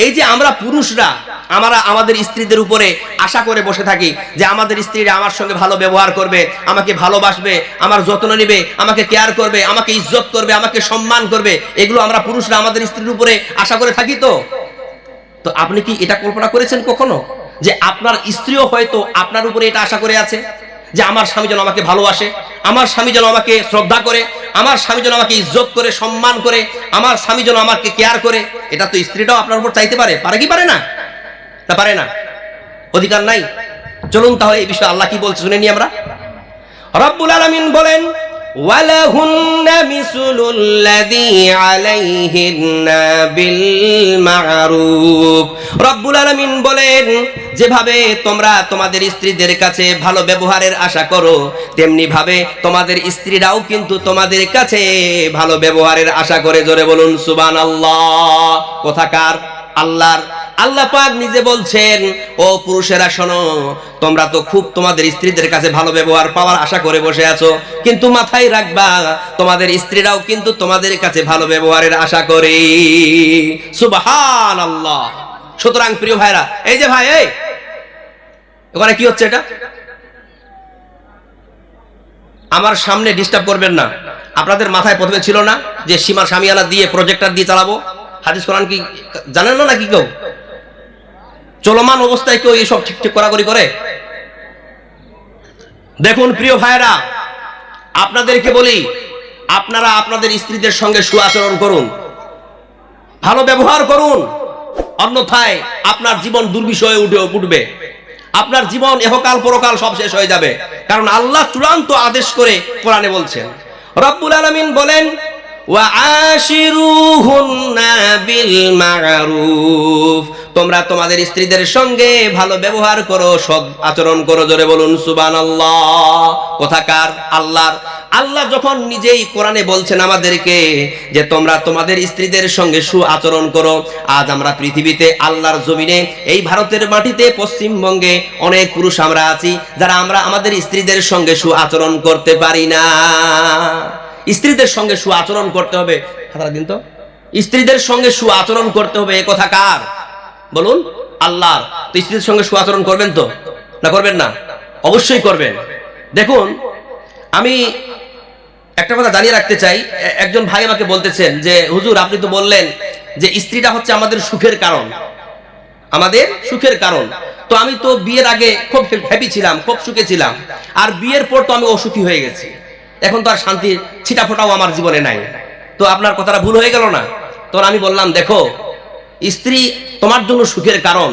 Speaker 1: এই যে আমরা পুরুষরা আমরা আমাদের স্ত্রীদের উপরে আশা করে বসে থাকি যে আমাদের স্ত্রীরা আমার সঙ্গে ভালো ব্যবহার করবে, আমাকে ভালোবাসবে, আমার যত্ন নেবে, আমাকে কেয়ার করবে, আমাকে ইজ্জত করবে, আমাকে সম্মান করবে, এগুলো আমরা পুরুষরা আমাদের স্ত্রীর উপরে আশা করে থাকি। তো আপনি কি এটা কল্পনা করেছেন কখনো যে আপনার স্ত্রীও হয়তো আপনার উপরে এটা আশা করে আছে যে আমার স্বামী যেন আমাকে ভালোবাসে, আমার স্বামী যেন আমাকে শ্রদ্ধা করে, আমার স্বামী যেন আমাকে ইজ্জত করে, সম্মান করে, আমার স্বামী যেন আমাকে কেয়ার করে? এটা তো স্ত্রীটাও আপনার উপর চাইতে পারে, পারে কি পারে না? তা পারে না, অধিকার নাই। চলুন তাহলে এই বিষয়ে আল্লাহ কি বলছে শুনে নি আমরা। রব্বুল আলামিন বলেন, ওয়ালাহুন্না মিসলুল্লাযী আলাইহিন্না বিল মা'রুফ। রব্বুল আলামিন বলেন, যেভাবে তোমরা তোমাদের স্ত্রীদের কাছে ভালো ব্যবহারের আশা করো, তেমনি ভাবে তোমাদের স্ত্রীরাও কিন্তু তোমাদের কাছে ভালো ব্যবহারের আশা করে। জোরে বলুন সুবহানাল্লাহ। কোথাকার? আল্লাহর। আল্লাহ পাক নিজে বলছেন, ও পুরুষেরা শোনো, তোমরা তো খুব তোমাদের স্ত্রীদের কাছে ভালো ব্যবহার পাওয়ার আশা করে বসে আছো, কিন্তু মাথায় রাখবা তোমাদের স্ত্রীরাও কিন্তু তোমাদের কাছে ভালো ব্যবহারের আশা করে। সুবহানাল্লাহ। সুতরাং প্রিয় ভাইরা, এই যে ভাই, এই ওখানে কি হচ্ছে? এটা আমার সামনে ডিস্টার্ব করবেন না। আপনাদের মাথায় প্রথমে ছিল না যে সীমা সামিয়ানা দিয়ে প্রজেক্টর দিয়ে চালাবো? হাদিস কোরআন কি জানেন না নাকি কেউ? চলমান অবস্থায় কেউ এইসব ঠিক ঠিক করাকরি করে? দেখুন প্রিয় ভাইরা, আপনাদেরকে বলি, আপনারা আপনাদের স্ত্রীদের সঙ্গে সুআচরণ করুন, ভালো ব্যবহার করুন, অন্যথায় আপনার জীবন দুর্বিষয়ে উঠবে। আপনার জীবন ইহকাল পরকাল সব শেষ হয়ে যাবে। কারণ আল্লাহ চূড়ান্ত আদেশ করে কোরআনে বলছেন, রব্বুল আলামিন বলেন, ওয়া আশিরুহুন্না বিল মা'রুফ, তোমরা তোমাদের স্ত্রীদের সঙ্গে ভালো ব্যবহার করো, সৎ আচরণ করো। জোরে বলুন সুবহানাল্লাহ। কোথাকার? আল্লাহর। আল্লাহ যখন নিজেই কোরআনে বলছেন আমাদেরকে যে তোমরা তোমাদের স্ত্রীদের সঙ্গে সুআচরণ করো, আজ আমরা পৃথিবীতে আল্লাহর জমিনে এই ভারতের মাটিতে পশ্চিমবঙ্গে অনেক পুরুষ আমরা আছি যারা আমরা আমাদের স্ত্রীদের সঙ্গে সুআচরণ করতে পারি না। স্ত্রীদের সঙ্গে সুআচরণ করতে হবে, দিন তো, স্ত্রীদের সঙ্গে সুআচরণ করতে হবে। এ কথা কার? বলুন আল্লাহর। তো স্ত্রীদের সঙ্গে সুআচরণ করবেন তো, না করবেন না? অবশ্যই করবেন। দেখুন, আমি একটা কথা জানিয়ে রাখতে চাই। একজন ভাই আমাকে বলতেছেন যে হুজুর, আপনি তো বললেন যে স্ত্রীটা হচ্ছে আমাদের সুখের কারণ, আমাদের সুখের কারণ। তো আমি তো বিয়ের আগে খুব হ্যাপি ছিলাম, খুব সুখে ছিলাম, আর বিয়ের পর তো আমি অসুখী হয়ে গেছি। এখন তো আর শান্তির ছিটাফোটাও আমার জীবনে নাই। তো আপনার কথাটা ভুল হয়ে গেল না? তো আমি বললাম, দেখো, স্ত্রী তোমার জন্য সুখের কারণ।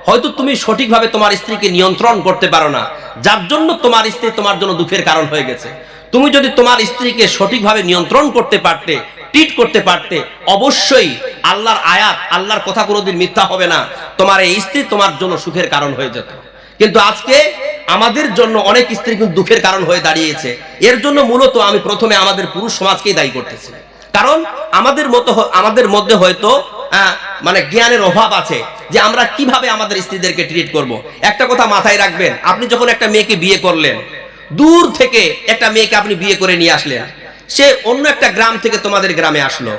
Speaker 1: হয়তো তুমি সঠিকভাবে তোমার স্ত্রীকে নিয়ন্ত্রণ করতে পারো না, যার জন্য তোমার স্ত্রী তোমার জন্য দুঃখের কারণ হয়ে গেছে। তুমি যদি তোমার স্ত্রীকে সঠিকভাবে নিয়ন্ত্রণ করতে পারতে, ট্রিট করতে পারতে, অবশ্যই আল্লাহর আয়াত, আল্লাহর কথা কোনোদিন মিথ্যা হবে না, তোমার এই স্ত্রী তোমার জন্য সুখের কারণ হয়ে যেত। কিন্তু আজকে আমাদের জন্য অনেক স্ত্রী কিন্তু দুঃখের কারণ হয়ে দাঁড়িয়েছে। এর জন্য মূলত আমি প্রথমে আমাদের পুরুষ সমাজকেই দায়ী করতেছি। কারণ আমাদের মধ্যে হয়তো মানে জ্ঞানের অভাব আছে যে আমরা কিভাবে আমাদের স্ত্রীদেরকে ট্রিট করব। একটা কথা মাথায় রাখবেন, আপনি যখন একটা মেয়েকে বিয়ে করলেন, দূর থেকে একটা মেয়েকে আপনি বিয়ে করে নিয়ে আসলেন, সে অন্য একটা গ্রাম থেকে তোমাদের গ্রামে আসলো,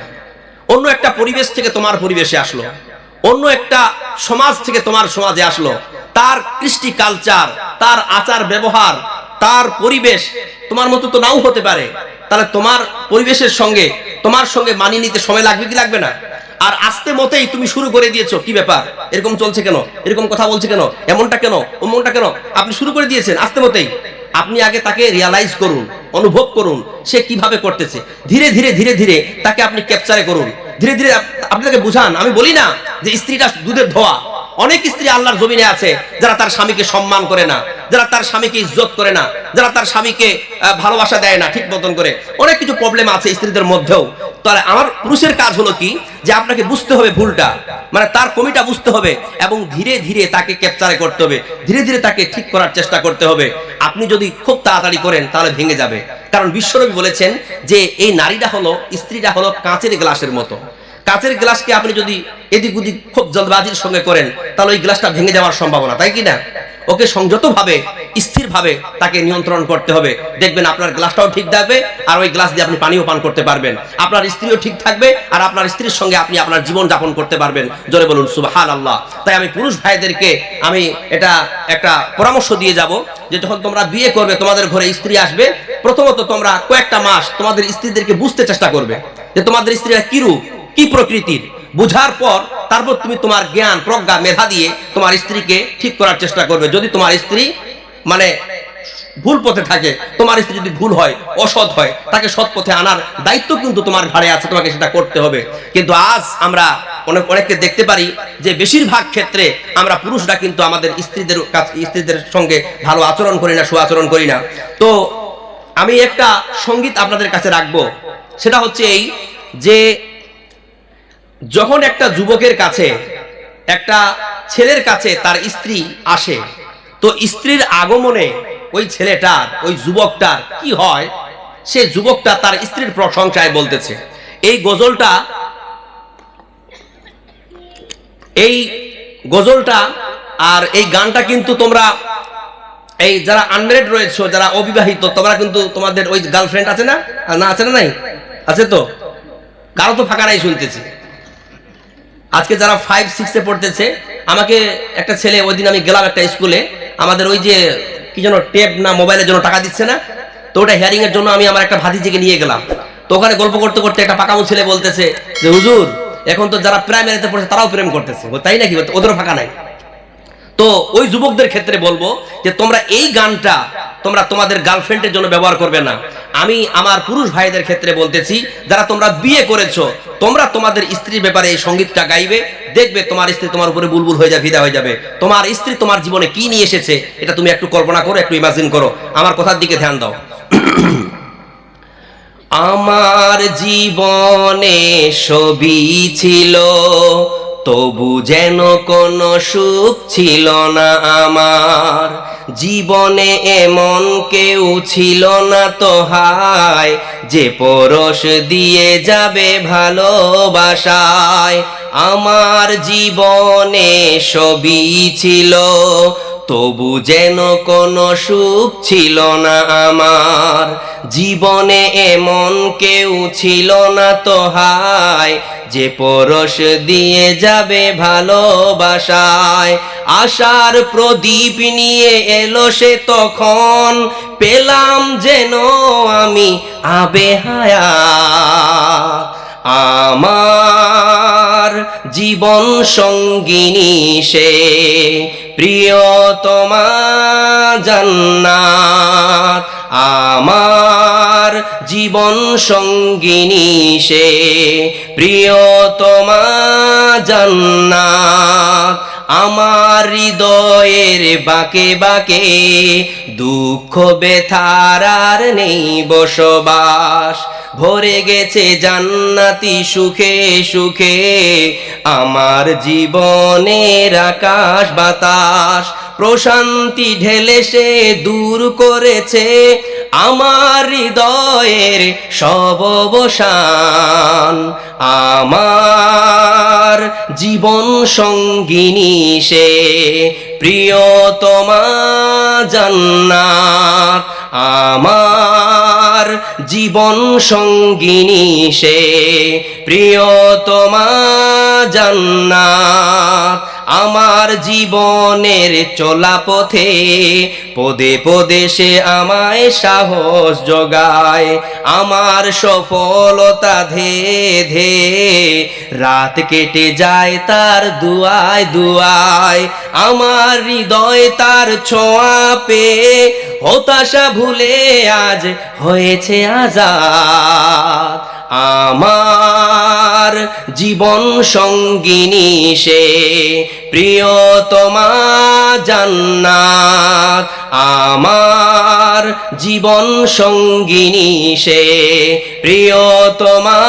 Speaker 1: অন্য একটা পরিবেশ থেকে তোমার পরিবেশে আসলো, অন্য একটা সমাজ থেকে তোমার সমাজে আসলো। তার কৃষ্টি কালচার, তার আচার ব্যবহার, তার পরিবেশ তোমার মতো তো নাও হতে পারে। তাহলে তোমার পরিবেশের সঙ্গে তোমার সঙ্গে মানিয়ে নিতে সময় লাগবে কি লাগবে না? আর আস্তে মতেই তুমি শুরু করে দিয়েছো, কি ব্যাপার, এরকম চলছে কেন, এরকম কথা বলছে কেন, এমনটা কেন, অমনটা কেন, আপনি শুরু করে দিয়েছেন আস্তে মতেই। আপনি আগে তাকে রিয়ালাইজ করুন, অনুভব করুন সে কিভাবে করতেছে। ধীরে ধীরে ধীরে ধীরে তাকে আপনি ক্যাপচারে করুন, ধীরে ধীরে আপনি তাকে বুঝান। আমি বলি না যে স্ত্রীটা দুধের ধোয়া। অনেক স্ত্রী আল্লাহর জমিনে আছে যারা তার স্বামীকে সম্মান করে না, যারা তার স্বামীকে ইজ্জত করে না, যারা তার স্বামীকে ভালোবাসা দেয় না ঠিক মতন করে। অনেক কিছু প্রবলেম আছে স্ত্রীদের মধ্যেও। তাহলে আমার পুরুষের কাজ হলো কি, যে আপনাকে বুঝতে হবে ভুলটা, মানে তার কমিটা বুঝতে হবে, এবং ধীরে ধীরে তাকে ক্যাপচারে করতে হবে, ধীরে ধীরে তাকে ঠিক করার চেষ্টা করতে হবে। আপনি যদি খুব তাড়াতাড়ি করেন তাহলে ভেঙে যাবে। কারণ বিশ্বনবী বলেছেন যে এই নারীটা হলো, স্ত্রীটা হলো কাঁচের গ্লাসের মতো। কাঁচের গ্লাসকে আপনি যদি এদিক ওদিক খুব জলবাজির সঙ্গে করেন তাহলে ওই গ্লাসটা ভেঙে যাওয়ার সম্ভাবনা, তাই কি না? ওকে সংযতভাবে, স্থিরভাবে তাকে নিয়ন্ত্রণ করতে হবে। দেখবেন আপনার গ্লাসটাও ঠিক থাকবে, আর ওই গ্লাস দিয়ে আপনি পানিও পান করতে পারবেন। আপনার স্ত্রীও ঠিক থাকবে, আর আপনার স্ত্রীর সঙ্গে আপনি আপনার জীবন যাপন করতে পারবেন। জোরে বলুন সুবহানাল্লাহ। তাই আমি পুরুষ ভাইদেরকে আমি এটা একটা পরামর্শ দিয়ে যাব যে যখন তোমরা বিয়ে করবে, তোমাদের ঘরে স্ত্রী আসবে, প্রথমত তোমরা কয়েকটা মাস তোমাদের স্ত্রীদেরকে বুঝতে চেষ্টা করবে যে তোমাদের স্ত্রীরা কি রূপ, কি প্রকৃতির। বুঝার পর তারপর তুমি তোমার জ্ঞান, প্রজ্ঞা, মেধা দিয়ে তোমার স্ত্রীকে ঠিক করার চেষ্টা করবে। যদি তোমার স্ত্রী মানে ভুল পথে থাকে, তোমার স্ত্রী যদি ভুল হয়, অসৎ হয়, তাকে সৎ পথে আনার দায়িত্ব কিন্তু তোমার ঘাড়ে আছে, তোমাকে সেটা করতে হবে। কিন্তু আজ আমরা অনেককে দেখতে পারি যে বেশিরভাগ ক্ষেত্রে আমরা পুরুষরা কিন্তু আমাদের স্ত্রীদের সঙ্গে ভালো আচরণ করি না, সুআচরণ করি না। তো আমি একটা সঙ্গীত আপনাদের কাছে রাখবো, সেটা হচ্ছে এই যে যখন একটা যুবকের কাছে, একটা ছেলের কাছে তার স্ত্রী আসে, তো স্ত্রীর আগমনে ওই ছেলেটার, ওই যুবকটার কি হয়, সে যুবকটা তার স্ত্রীর প্রশংসায় বলতেছে। এই গজলটা আর এই গানটা কিন্তু তোমরা এই যারা আনম্যারিড রয়েছে, যারা অবিবাহিত, তোমরা কিন্তু তোমাদের ওই গার্লফ্রেন্ড আছে না, আছে না? নাই আছে তো? কারো তো ফাঁকা নাই শুনতেছি। আজকে যারা 5-6 পড়তেছে, আমাকে একটা ছেলে, ওই দিন আমি গেলাম একটা স্কুলে, আমাদের ওই যে কি যেন টেপ না মোবাইলের জন্য টাকা দিচ্ছে না, তো ওটা হিয়ারিং এর জন্য আমি আমার একটা ভাতিজিকে নিয়ে গেলাম। তো ওখানে গল্প করতে করতে একটা পাকামু ছেলে বলতেছে যে হুজুর এখন তো যারা প্রাইমারিতে পড়ছে তারাও প্রেম করতেছে, তাই নাকি? ওদেরও ফাঁকা নাই। তো ওই যুবকদের ক্ষেত্রে বলবো যে তোমরা এই গানটা তোমরা তোমাদের গার্লফ্রেন্ডের জন্য ব্যবহার করবে না। আমি আমার পুরুষ ভাইদের ক্ষেত্রে বলতেছি, যারা তোমরা বিয়ে করেছো তোমরা তোমাদের স্ত্রীর ব্যাপারে এই সঙ্গীতটা গাইবে, দেখবে তোমার স্ত্রী তোমার উপরে বুলবুল হয়ে যাবে, ফিদা হয়ে যাবে। তোমার স্ত্রী তোমার জীবনে কি নিয়ে এসেছে এটা তুমি একটু কল্পনা করো, একটু ইমাজিন করো, আমার কথার দিকে ধ্যান দাও। আমার জীবনে সবই ছিল, তবু যেন কোনো সুখ ছিল না। আমার জীবনে এমন কেউ ছিল না তো হায়, যে পরশ দিয়ে যাবে ভালোবাসায়। আমার জীবনে সবই ছিল, তবু যেন কোনো সুখ ছিল না। আমার জীবনে এমন কেউ ছিল না তো হায়, যে পরশ দিয়ে যাবে ভালোবাসায়। আশার প্রদীপ নিয়ে এলো সে তখন, পেলাম যেন আমি আবে হায়াত। আমার জীবন সঙ্গিনী সে প্রিয়তমা জান্নাত। আমার জীবন সঙ্গিনী সে প্রিয়তমা জান্নাত। আমার হৃদয়ের বাঁকে বাঁকে দুঃখ ব্যথার আর নেই বসবাস, ভরে গেছে জান্নাতি সুখে সুখে আমার জীবনের আকাশ বাতাস। প্রশান্তি ঢেলে সে দূর করেছে আমার হৃদয়ের সব অবসান। আমার জীবন সঙ্গিনী সে প্রিয়তমা জান্নাত। আমার জীবন সঙ্গিনী সে প্রিয়তমা জান্নাত। আমার জীবনের চলা পথে পদে পদে সে আমায় সাহস যোগায়। আমার সফলতা ধে ধে রাত কেটে যায় তার দুয়ায় দুয়ায়। আমার হৃদয় তার ছোঁয়া পেয়ে হতাশা ভুলে আজ হয়েছে আজাদ। আমার জীবন সঙ্গিনী সে প্রিয়তমা জান্নাত। আমার জীবন সঙ্গিনী সে প্রিয়তমা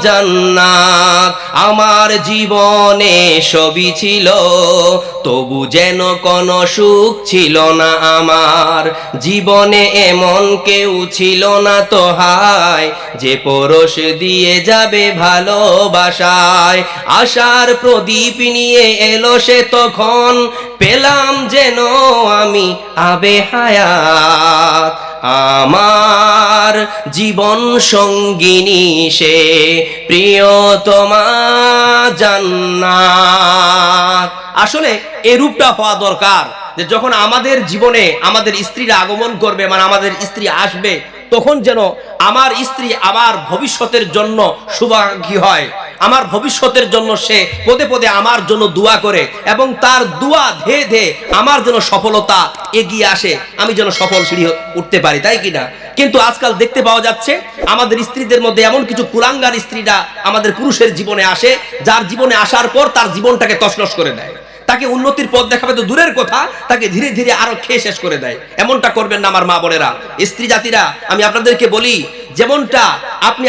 Speaker 1: জান্নাত। আমার জীবনে সবই ছিল, তবু যেন কোনো সুখ ছিল না। আমার জীবনে এমন কেউ ছিল না তো হায়, যে পরশ দিয়ে যাবে ভালোবাসায়। আশার প্রদীপ নিয়ে এলো সে তখন, পেলাম যেন আমি আবে হায়াত। আমার জীবন সঙ্গিনী সে প্রিয়তমা জান্নাত। আসলে এই রূপটা হওয়া দরকার যে যখন আমাদের জীবনে আমাদের স্ত্রীরা আগমন করবে, মানে আমাদের স্ত্রী আসবে, তখন যেন আমার স্ত্রী আমার ভবিষ্যতের জন্য শুভাকাঙ্ক্ষী হয়, আমার ভবিষ্যতের জন্য সে পদে পদে আমার জন্য দোয়া করে, এবং তার দোয়া ধেয়ে ধেয়ে আমার জন্য সফলতা এগিয়ে আসে, আমি যেন সফল সিঁড়ি উঠতে পারি, তাই কিনা? কিন্তু আজকাল দেখতে পাওয়া যাচ্ছে আমাদের স্ত্রীদের মধ্যে এমন কিছু কুলাঙ্গার স্ত্রীরা আমাদের পুরুষের জীবনে আসে, যার জীবনে আসার পর তার জীবনটাকে তছনছ করে দেয়। তাকে উন্নতির পথ দেখাবে তো দূরের কথা, তাকে ধীরে ধীরে আরো খেয়ে শেষ করে দেয়। এমনটা করবেন না আমার মা বোনেরা, স্ত্রী জাতিরা। আমি আপনাদেরকে বলি, যেমনটা আপনি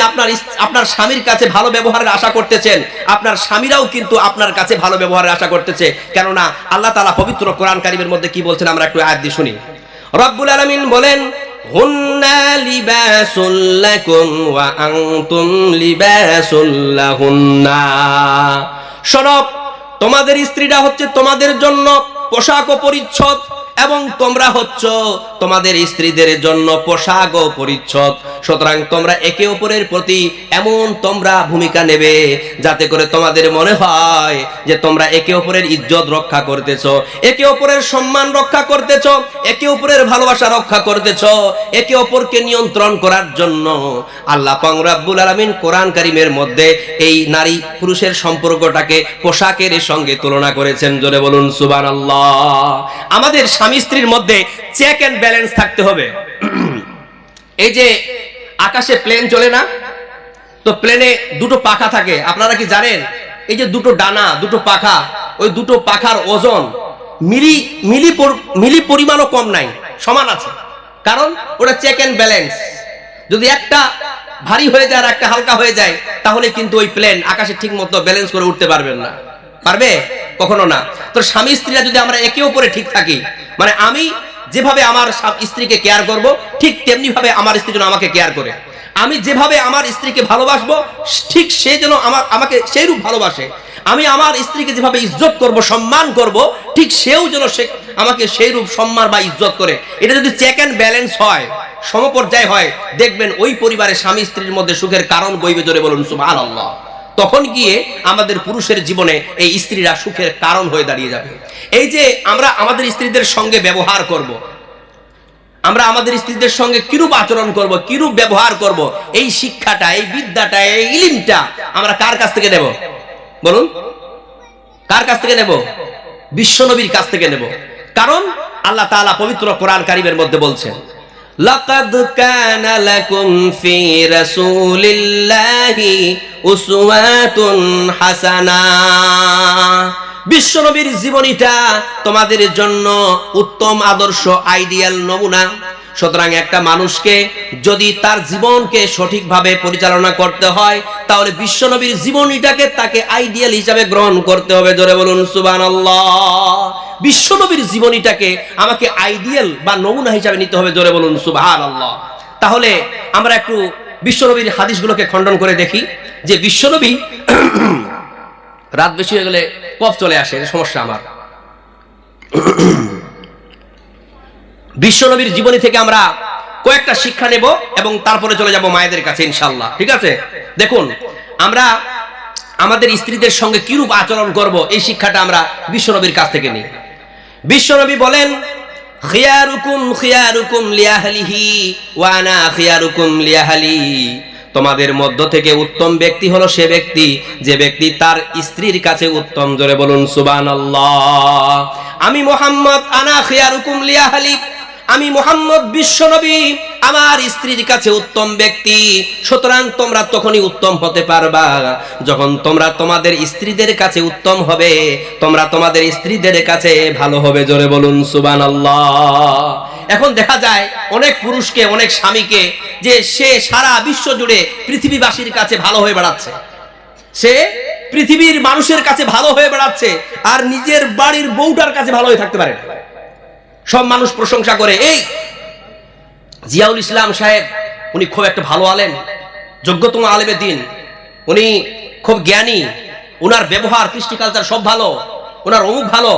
Speaker 1: আপনার স্বামীর কাছে ভালো ব্যবহারের আশা করতেছেন, আপনার স্বামীরাও কিন্তু আপনার কাছে ভালো ব্যবহারের আশা করতেছে। কেননা আল্লাহ তাআলা পবিত্র কোরআন কারীমের মধ্যে কি বলছেন আমরা একটু আয়াত দিয়ে শুনি। রব্বুল আলামিন বলেন, হুন্না লিবাসুল লাকুম ওয়া আনতুম লিবাসুল লাহুন্না। শোনো, তোমাদের স্ত্রীরা হচ্ছে তোমাদের জন্য পোশাক ও পরিচ্ছদ, এবং তোমরা হচ্ছ তোমাদের স্ত্রীদের জন্য পোশাক ও পরিচ্ছদ। সুতরাং তোমরা একে অপরের প্রতি এমন তোমরা ভূমিকা নেবে যাতে করে তোমাদের মনে হয় যে তোমরা একে অপরের ইজ্জত রক্ষা করতেছ, একে অপরের সম্মান রক্ষা করতেছ, একে অপরের ভালোবাসা রক্ষা করতেছ। একে অপরকে নিয়ন্ত্রণ করার জন্য আল্লাহ পাক রব্বুল আলামিন কোরআন কারীমের মধ্যে এই নারী পুরুষের সম্পর্কটাকে পোশাকের সঙ্গে তুলনা করেছেন। জোরে বলুন সুবহানাল্লাহ। আমাদের স্বামী স্ত্রীর মধ্যে চেক এন্ড ব্যালেন্স থাকতে হবে। এই যে আকাশে প্লেন চলে না, তো প্লেনে দুটো পাখা থাকে, আপনারা কি জানেন? এই যে দুটো ডানা, দুটো পাখা, ওই দুটো পাখার ওজন মিলি পরিমাণও কম নাই, সমান আছে। কারণ ওটা চেক এন্ড ব্যালেন্স। যদি একটা ভারী হয়ে যায় আর একটা হালকা হয়ে যায়, তাহলে কিন্তু ওই প্লেন আকাশে ঠিক মতো ব্যালেন্স করে উঠতে পারবেন না। পারবে? কখনো না। তো স্বামী স্ত্রীরা যদি আমরা একে অপরে ঠিক থাকি, মানে আমি যেভাবে আমার স্ত্রীকে কেয়ার করব, ঠিক তেমনি ভাবে আমার স্ত্রী যেন আমাকে কেয়ার করে। আমি যেভাবে আমার স্ত্রীকে ভালোবাসবো, ঠিক সে যেন আমাকে সেইরূপ ভালোবাসে। আমি আমার স্ত্রীকে যেভাবে ইজ্জত করব, সম্মান করব, ঠিক সেও যেন সে আমাকে সেইরূপ সম্মান বা ইজ্জত করে। এটা যদি চেক এন্ড ব্যালেন্স হয়, সমপর্যায় হয়, দেখবেন ওই পরিবারে স্বামী স্ত্রীর মধ্যে সুখের কারণ বইবে। জোরে বলুন সুবহানাল্লাহ। তখন গিয়ে আমাদের পুরুষের জীবনে এই স্ত্রীরা সুখের কারণ হয়ে দাঁড়িয়ে যাবে। এই যে আমরা আমাদের স্ত্রীদের সঙ্গে ব্যবহার করব, আমরা আমাদের স্ত্রীদের সঙ্গে কিরূপ আচরণ করব, কিরূপ ব্যবহার করব, এই শিক্ষাটা, এই বিদ্যাটা, এই ইলমটা আমরা কার কাছ থেকে নেব? বলুন, কার কাছ থেকে নেব? বিশ্বনবীর কাছ থেকে নেব। কারণ আল্লাহ তাআলা পবিত্র কোরআন কারীমের মধ্যে বলছেন, লাকাদ কানা লাকুম ফি রাসূলিল্লাহি উসওয়াতুন হাসানাহ। বিশ্বনবীর জীবনীটা তোমাদের জন্য উত্তম আদর্শ, আইডিয়াল নমুনা। সুতরাং একটা মানুষকে যদি তার জীবনকে সঠিকভাবে পরিচালনা করতে হয়, তাহলে বিশ্বনবীর জীবনীটাকে তাকে আইডিয়াল হিসাবে গ্রহণ করতে হবে। জোরে বলুন সুবহানাল্লাহ। বিশ্বনবীর জীবনীটাকে আমাকে আইডিয়াল বা নমুনা হিসাবে নিতে হবে। জোরে বলুন সুবহানাল্লাহ। তাহলে আমরা একটু বিশ্বনবীর হাদিসগুলোকে খণ্ডন করে দেখি যে বিশ্বনবী রাত বেশি হয়ে গেলে কফ চলে আসে, সমস্যা আমার। বিশ্বনবীর জীবনী থেকে আমরা কয়েকটা শিক্ষা নেব এবং তারপরে চলে যাব মায়েদের কাছে ইনশাআল্লাহ। ঠিক আছে? দেখুন, আমরা আমাদের স্ত্রীদের সঙ্গে কিরূপ আচরণ করব, এই শিক্ষাটা আমরা বিশ্বনবীর কাছ থেকে নিই। বিশ্বনবী বলেন, খিয়ারুকুম খিয়ারুকুম লিআহলিহি ওয়া আনা খিয়ারুকুম লিআহলি। তোমাদের মধ্য থেকে উত্তম ব্যক্তি হলো সে ব্যক্তি যে ব্যক্তি তার স্ত্রীর কাছে উত্তম। জোরে বলুন সুবহানাল্লাহ। আমি মুহাম্মদ, আনা খিয়ারুকুম লিআহলি, আমি মুহাম্মদ বিশ্বনবী আমার স্ত্রীর কাছে উত্তম ব্যক্তি। সুতরাং তোমরা তখনই উত্তম হতে পারবা যখন তোমরা তোমাদের স্ত্রীদের কাছে উত্তম হবে, তোমরা তোমাদের স্ত্রীদের কাছে ভালো হবে। জোরে বলুন সুবহানাল্লাহ। এখন দেখা যায় অনেক পুরুষকে, অনেক স্বামীকে, যে সে সারা বিশ্ব জুড়ে পৃথিবীবাসীর কাছে ভালো হয়ে বেড়াচ্ছে, সে পৃথিবীর মানুষের কাছে ভালো হয়ে বেড়াচ্ছে, আর নিজের বাড়ির বউটার কাছে ভালো হয়ে থাকতে পারে না। সব মানুষ প্রশংসা করে, এই জিয়াউল ইসলাম সাহেব, উনি খুব একটা ভালো আলেম, যোগ্যতম আলেমে দিন, উনি খুব জ্ঞানী, উনার ব্যবহার, কৃষ্টি কালচার সব ভালো, উনার অমুক ভালো।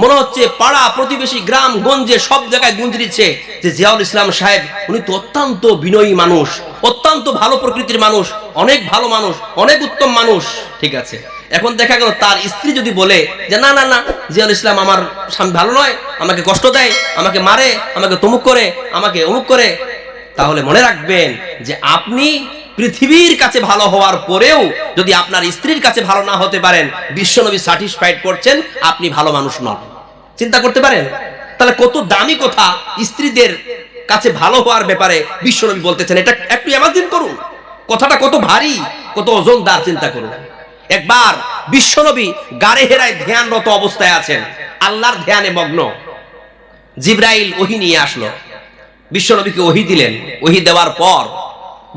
Speaker 1: মনে হচ্ছে পাড়া প্রতিবেশী গ্রাম গঞ্জে সব জায়গায় গুঞ্জ দিচ্ছে যে জিয়াউল ইসলাম সাহেব উনি তো অত্যন্ত বিনয়ী মানুষ, অত্যন্ত ভালো প্রকৃতির মানুষ, অনেক ভালো মানুষ, অনেক উত্তম মানুষ। ঠিক আছে, এখন দেখা গেল তার স্ত্রী যদি বলে যে না না না, জিয়াউল ইসলাম আমার স্বামী ভালো নয়, আমাকে কষ্ট দেয়, আমাকে মারে, আমাকে তমুক করে, আমাকে অমুক করে, তাহলে মনে রাখবেন যে আপনি পৃথিবীর কাছে ভালো হওয়ার পরেও যদি আপনার স্ত্রীর কাছে ভালো না হতে পারেন, বিশ্বনবী সার্টিফাইড করছেন আপনি ভালো মানুষ নন। চিন্তা করতে পারেন? তাহলে কত দামি কথা স্ত্রীদের কাছে ভালো হওয়ার ব্যাপারে বিশ্বনবী বলতেছেন। এটা একটু ইমাজিন করুন, কথাটা কত ভারী, কত ওজনদার। চিন্তা করুন। একবার বিশ্বনবী গারে হেরায় ধ্যানরত অবস্থায় আছেন, আল্লাহর ধ্যানে মগ্ন। জিবরাইল ওহী নিয়ে আসলো, বিশ্বনবীকে ওহী দিলেন। ওহী দেওয়ার পর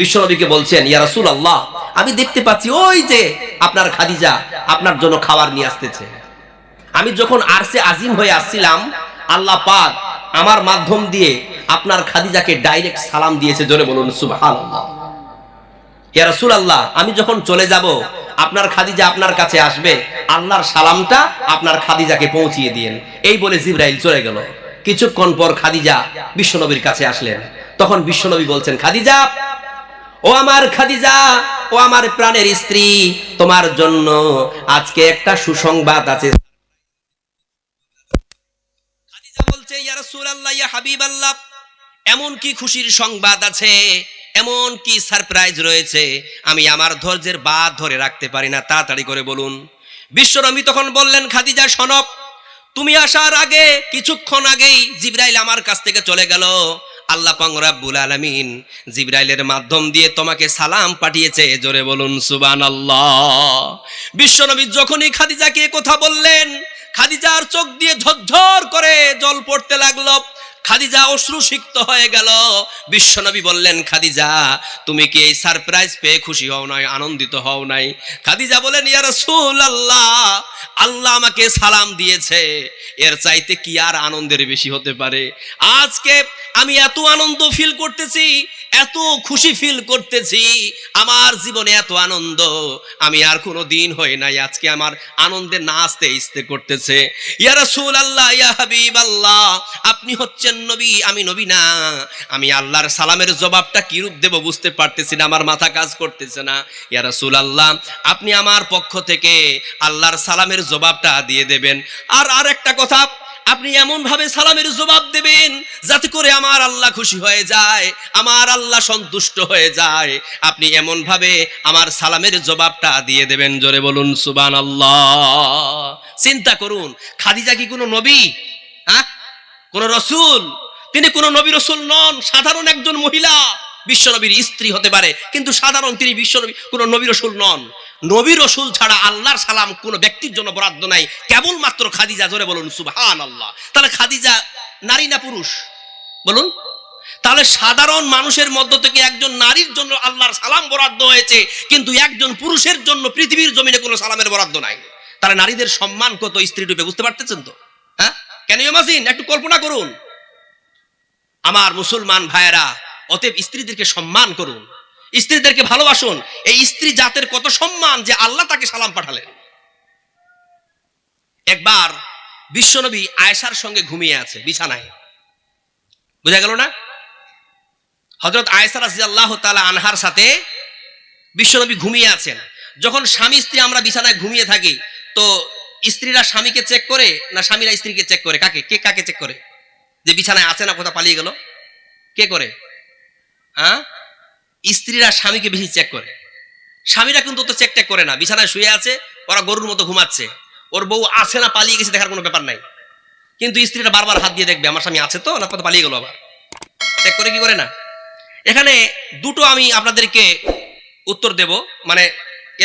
Speaker 1: বিশ্বনবীকে বলছেন, ইয়া রাসূলুল্লাহ, আমি দেখতে পাচ্ছি ওই যে আপনার খাদিজা আপনার জন্য খাবার নিয়ে আসতেছে। আমি যখন আরশে আজিম হয়ে আসছিলাম, আল্লাহ পাক আমার মাধ্যম দিয়ে আপনার খাদিজাকে ডাইরেক্ট সালাম দিয়েছে। জোরে বলুন সুবহানাল্লাহ। ইয়া রাসূলুল্লাহ, আমি যখন চলে যাব, আপনার খাদিজা আপনার কাছে আসবে, আল্লাহর সালামটা আপনার খাদিজাকে পৌঁছিয়ে দিয়েন। এই বলে জিবরাইল চলে গেল। কিছুক্ষণ পর খাদিজা বিশ্বনবীর কাছে আসলেন। তখন বিশ্বনবী বলছেন, খাদিজা, ও আমার খাদিজা, ও আমার প্রাণের স্ত্রী, তোমার জন্য আজকে একটা সুসংবাদ আছে। খাদিজা বলছে, ইয়া রাসূলুল্লাহ, ইয়া হাবিবাল্লাহ, এমন কি খুশির সংবাদ আছে, এমন কি সারপ্রাইজ রয়েছে, আমি আমার ধৈর্যের বাঁধ ধরে রাখতে পারি না, তাড়াতাড়ি করে বলুন। বিশ্বনবী তখন বললেন, খাদিজা শোনো, তুমি আসার আগে কিছুক্ষণ আগেই জিবরাইল আমার কাছ থেকে চলে গেল। আল্লাহ পাক রব্বুল আলামিন জিবরাইলের মাধ্যম দিয়ে তোমাকে সালাম পাঠিয়েছে। জোরে বলুন সুবহানাল্লাহ। বিশ্বনবী যখনই খাদিজাকে কথা বললেন, খাদিজার চোখ দিয়ে ঝরঝর করে জল পড়তে লাগলো। খাদিজা অশ্রুসিক্ত হয়ে গেল। বিশ্বনবী বললেন, খাদিজা, তুমি কি এই সারপ্রাইজ পেয়ে খুশি হও নাই, আনন্দিত হও নাই? খাদিজা বলেন, ইয়া রাসূলুল্লাহ, আল্লাহ আমাকে সালাম দিয়েছে, এর চাইতে কি আর আনন্দের বেশি হতে পারে? আজকে আমি এত আনন্দ ফিল করতেছি, এত খুশি ফিল করতেছি, আমার জীবনে এত আনন্দ আমি আর কোনো দিন হয় নাই। আজকে আমার আনন্দে নাচতে ইচ্ছে করতেছে। ইয়া রাসূলুল্লাহ, ইয়া হাবিবাল্লাহ, আপনি হচ্ছেন নবী, আমি নবী না। আমি আল্লাহর সালামের জবাবটা কি রূপ দেব বুঝতে পারতেছি না, আমার মাথা কাজ করতেছে না। ইয়া রাসূলুল্লাহ, আপনি আমার পক্ষ থেকে আল্লাহর সালামের জবাবটা দিয়ে দেবেন। আর একটা কথা, আপনি এমন ভাবে সালামের জবাব দেবেন যাতে করে আমার আল্লাহ খুশি হয়ে যায়, আমার আল্লাহ সন্তুষ্ট হয়ে যায়। আপনি এমন ভাবে আমার সালামের জবাবটা দিয়ে দেবেন। জোরে বলুন সুবহানাল্লাহ। চিন্তা করুন, খাদিজা কি কোনো নবী? হ্যাঁ, কোন রসুল? তিনি কোন নবী রসুল নন, সাধারণ একজন মহিলা। বিশ্বনবীর স্ত্রী হতে পারে, কিন্তু সাধারণ তিনি বিশ্বনবী, কোন নবী রসুল নন। নবী রসুল ছাড়া আল্লাহর সালাম কোন ব্যক্তির জন্য বরাদ্দ নাই, কেবলমাত্র খাদিজা। জোরে বলুন সুবহানাল্লাহ। তাহলে খাদিজা নারী না পুরুষ? বলুন। তাহলে সাধারণ মানুষের মধ্য থেকে একজন নারীর জন্য আল্লাহর সালাম বরাদ্দ হয়েছে, কিন্তু একজন পুরুষের জন্য পৃথিবীর জমিনে কোনো সালামের বরাদ্দ নাই। তাহলে নারীদের সম্মান কত স্ত্রী রূপে, বুঝতে পারতেছেন তো? হ্যাঁ, ক্যান ইউ ইমাজিন? একটু কল্পনা করুন। আমার মুসলমান ভাইয়েরা, অতএব স্ত্রীদেরকে সম্মান করুন, স্ত্রীদেরকে ভালোবাসুন। এই স্ত্রী জাতের কত সম্মান যে আল্লাহ তাকে সালাম পাঠালেন। একবার বিশ্বনবী আয়েশার সঙ্গে ঘুমিয়ে আছে বিছানায়, বুঝা গেল না? হযরত আয়েশা রাদিয়াল্লাহু তাআলা আনহার সাথে বিশ্বনবী ঘুমিয়ে আছেন। যখন স্বামী স্ত্রী আমরা বিছানায় ঘুমিয়ে থাকি, তো স্ত্রীরা স্বামীকে চেক করে না স্বামীরা স্ত্রীকে চেক করে? কাকে চেক করে? যে বিছানায় আছে না, কোথা পালিয়ে গেল, কে করে? হ্যাঁ, স্ত্রীরা স্বামীকে বেশি চেক করে। স্বামীরা কিন্তু তো চেক টেক করে না, বিছানায় শুয়ে আছে, ওরা গরুর মতো ঘুমাচ্ছে, ওর বউ আছে না পালিয়ে গেছে দেখার কোনো ব্যাপার নাই। কিন্তু স্ত্রীরা বারবার হাত দিয়ে দেখবে আমার স্বামী আছে তো, না কোথা পালিয়ে গেল, আবার চেক করে কি করে না? এখানে দুটো আমি আপনাদেরকে উত্তর দেব, মানে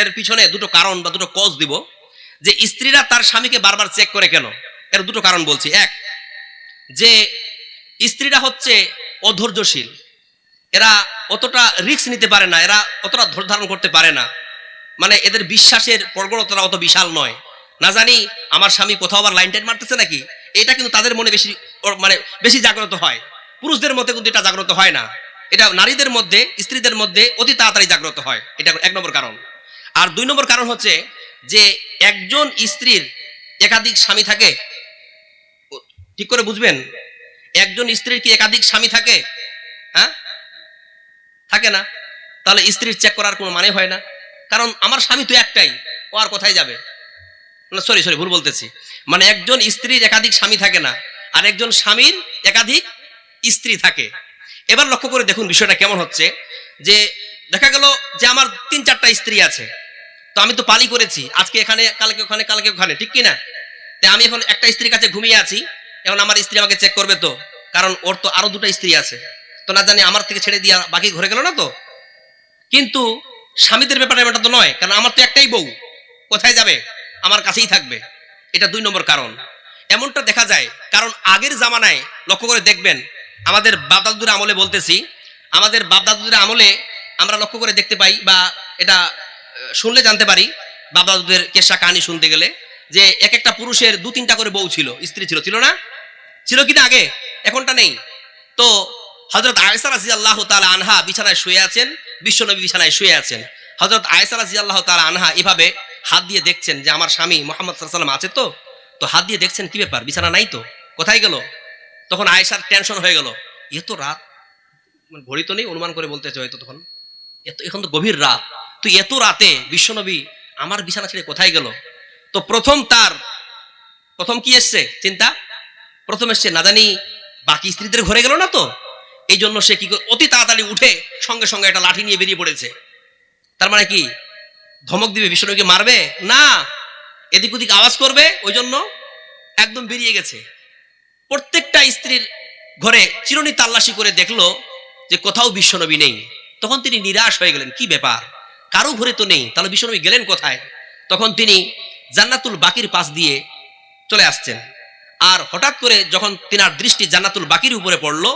Speaker 1: এর পিছনে দুটো কারণ বা দুটো কজ দিব, যে স্ত্রীরা তার স্বামীকে বারবার চেক করে কেন। এর দুটো কারণ বলছি। এক, যে স্ত্রীরা হচ্ছে অধৈর্যশীল, এরা অতটা রিস্ক নিতে পারে না, এরা অতটা ধৈর্য ধারণ করতে পারে না, মানে এদের বিশ্বাসের প্রবণতা অত বিশাল নয়। না জানি আমার স্বামী কোথাও আবার লাইন টাইন মারতেছে নাকি, এটা কিন্তু তাদের মনে বেশি জাগ্রত হয়। পুরুষদের মধ্যে কিন্তু এটা জাগ্রত হয় না, এটা নারীদের মধ্যে, স্ত্রীদের মধ্যে অতি তাড়াতাড়ি জাগ্রত হয়। এটা এক নম্বর কারণ। আর দুই নম্বর কারণ হচ্ছে যে একজন স্ত্রীর একাধিক স্বামী থাকে। ঠিক করে বুঝবেন, একজন স্ত্রীর কি একাধিক স্বামী থাকে? হ্যাঁ, থাকে না। তাহলে স্ত্রীর চেক করার কোনো মানে হয় না, কারণ আমার স্বামী তো একটাই, ও আর কোথায় যাবে? সরি ভুল বলতেছি, মানে একজন স্ত্রীর একাধিক স্বামী থাকে না, আর একজন স্বামীর একাধিক স্ত্রী থাকে। এবার লক্ষ্য করে দেখুন বিষয়টা কেমন হচ্ছে, যে দেখা গেল যে আমার 3-4টা স্ত্রী আছে, তো আমি তো পালি করেছি, আজকে এখানে, কালকে ওখানে, কালকে ওখানে, ঠিক কিনা? তাই আমি এখন একটা স্ত্রীর কাছে ঘুমিয়ে আছি, এখন আমার স্ত্রী আমাকে চেক করবে তো, কারণ ওর তো আরো 2টা স্ত্রী আছে, তো না জানি আমার থেকে ছেড়ে দিয়ে বাকি ঘরে গেল না তো। কিন্তু স্বামীদের ব্যাপারে এটা তো নয়, কারণ আমার তো একটাই বউ, কোথায় যাবে? আমার কাছেই থাকবে। এটা 2 নম্বর কারণ। এমনটা দেখা যায় কারণ আগের জামানায় লক্ষ্য করে দেখবেন, আমাদের বাপদাদুদের আমলে বলতেছি, আমাদের বাপদাদুদের আমলে আমরা লক্ষ্য করে দেখতে পাই, বা এটা শুনলে জানতে পারি, বাপদাদুদের কেসা কাহিনী শুনতে গেলে, যে এক একটা পুরুষের 2-3টা করে বউ ছিল, স্ত্রী ছিল না? ছিল কিনা আগে? এখনটা নেই। তো হযরত আয়েশা রাদিয়াল্লাহু তাআলা আনহা বিছানায় শুয়ে আছেন, বিশ্বনবী বিছানায় শুয়ে আছেন। হযরত আয়েশা রাদিয়াল্লাহু তাআলা আনহা এভাবে হাত দিয়ে দেখছেন যে আমার স্বামী মুহাম্মদ সাল্লাল্লাহু আলাইহি ওয়াসাল্লাম আছে তো, হাত দিয়ে দেখছেন কি ব্যাপার, বিছানা নাই তো, কোথায় গেল? তখন আয়েশার টেনশন হয়ে গেল, এ তো রাত, ঘড়ি তো নেই, অনুমান করে বলতেছে হয়তো তখন, এখন তো গভীর রাত, তো এত রাতে বিশ্বনবী আমার বিছানা ছেড়ে কোথায় গেল? তো প্রথম কি এসছে চিন্তা, প্রথম এসছে না জানি বাকি স্ত্রীদের ঘরে গেল না তো, এই জন্য সে কি করে অতি তাড়াতাড়ি উঠে সঙ্গে সঙ্গে একটা লাঠি নিয়ে বেরিয়ে পড়েছে। তার মানে কি ধমক দিবে, বিশ্বনবীকে মারবে না, এদিক ওদিক আওয়াজ করবে, ওই জন্য একদম বেরিয়ে গেছে। প্রত্যেকটা স্ত্রীর ঘরে চিরুনি তাল্লাশি করে দেখলো যে কোথাও বিশ্বনবী নেই। তখন তিনি নিরাশ হয়ে গেলেন, কি ব্যাপার, কারো ঘরে তো নেই, তাহলে বিশ্বনবী গেলেন কোথায়? তখন তিনি জান্নাতুল বাকির পাশ দিয়ে চলে আসছেন, আর হঠাৎ করে যখন তিনার দৃষ্টি জান্নাতুল বাকির উপরে পড়লো,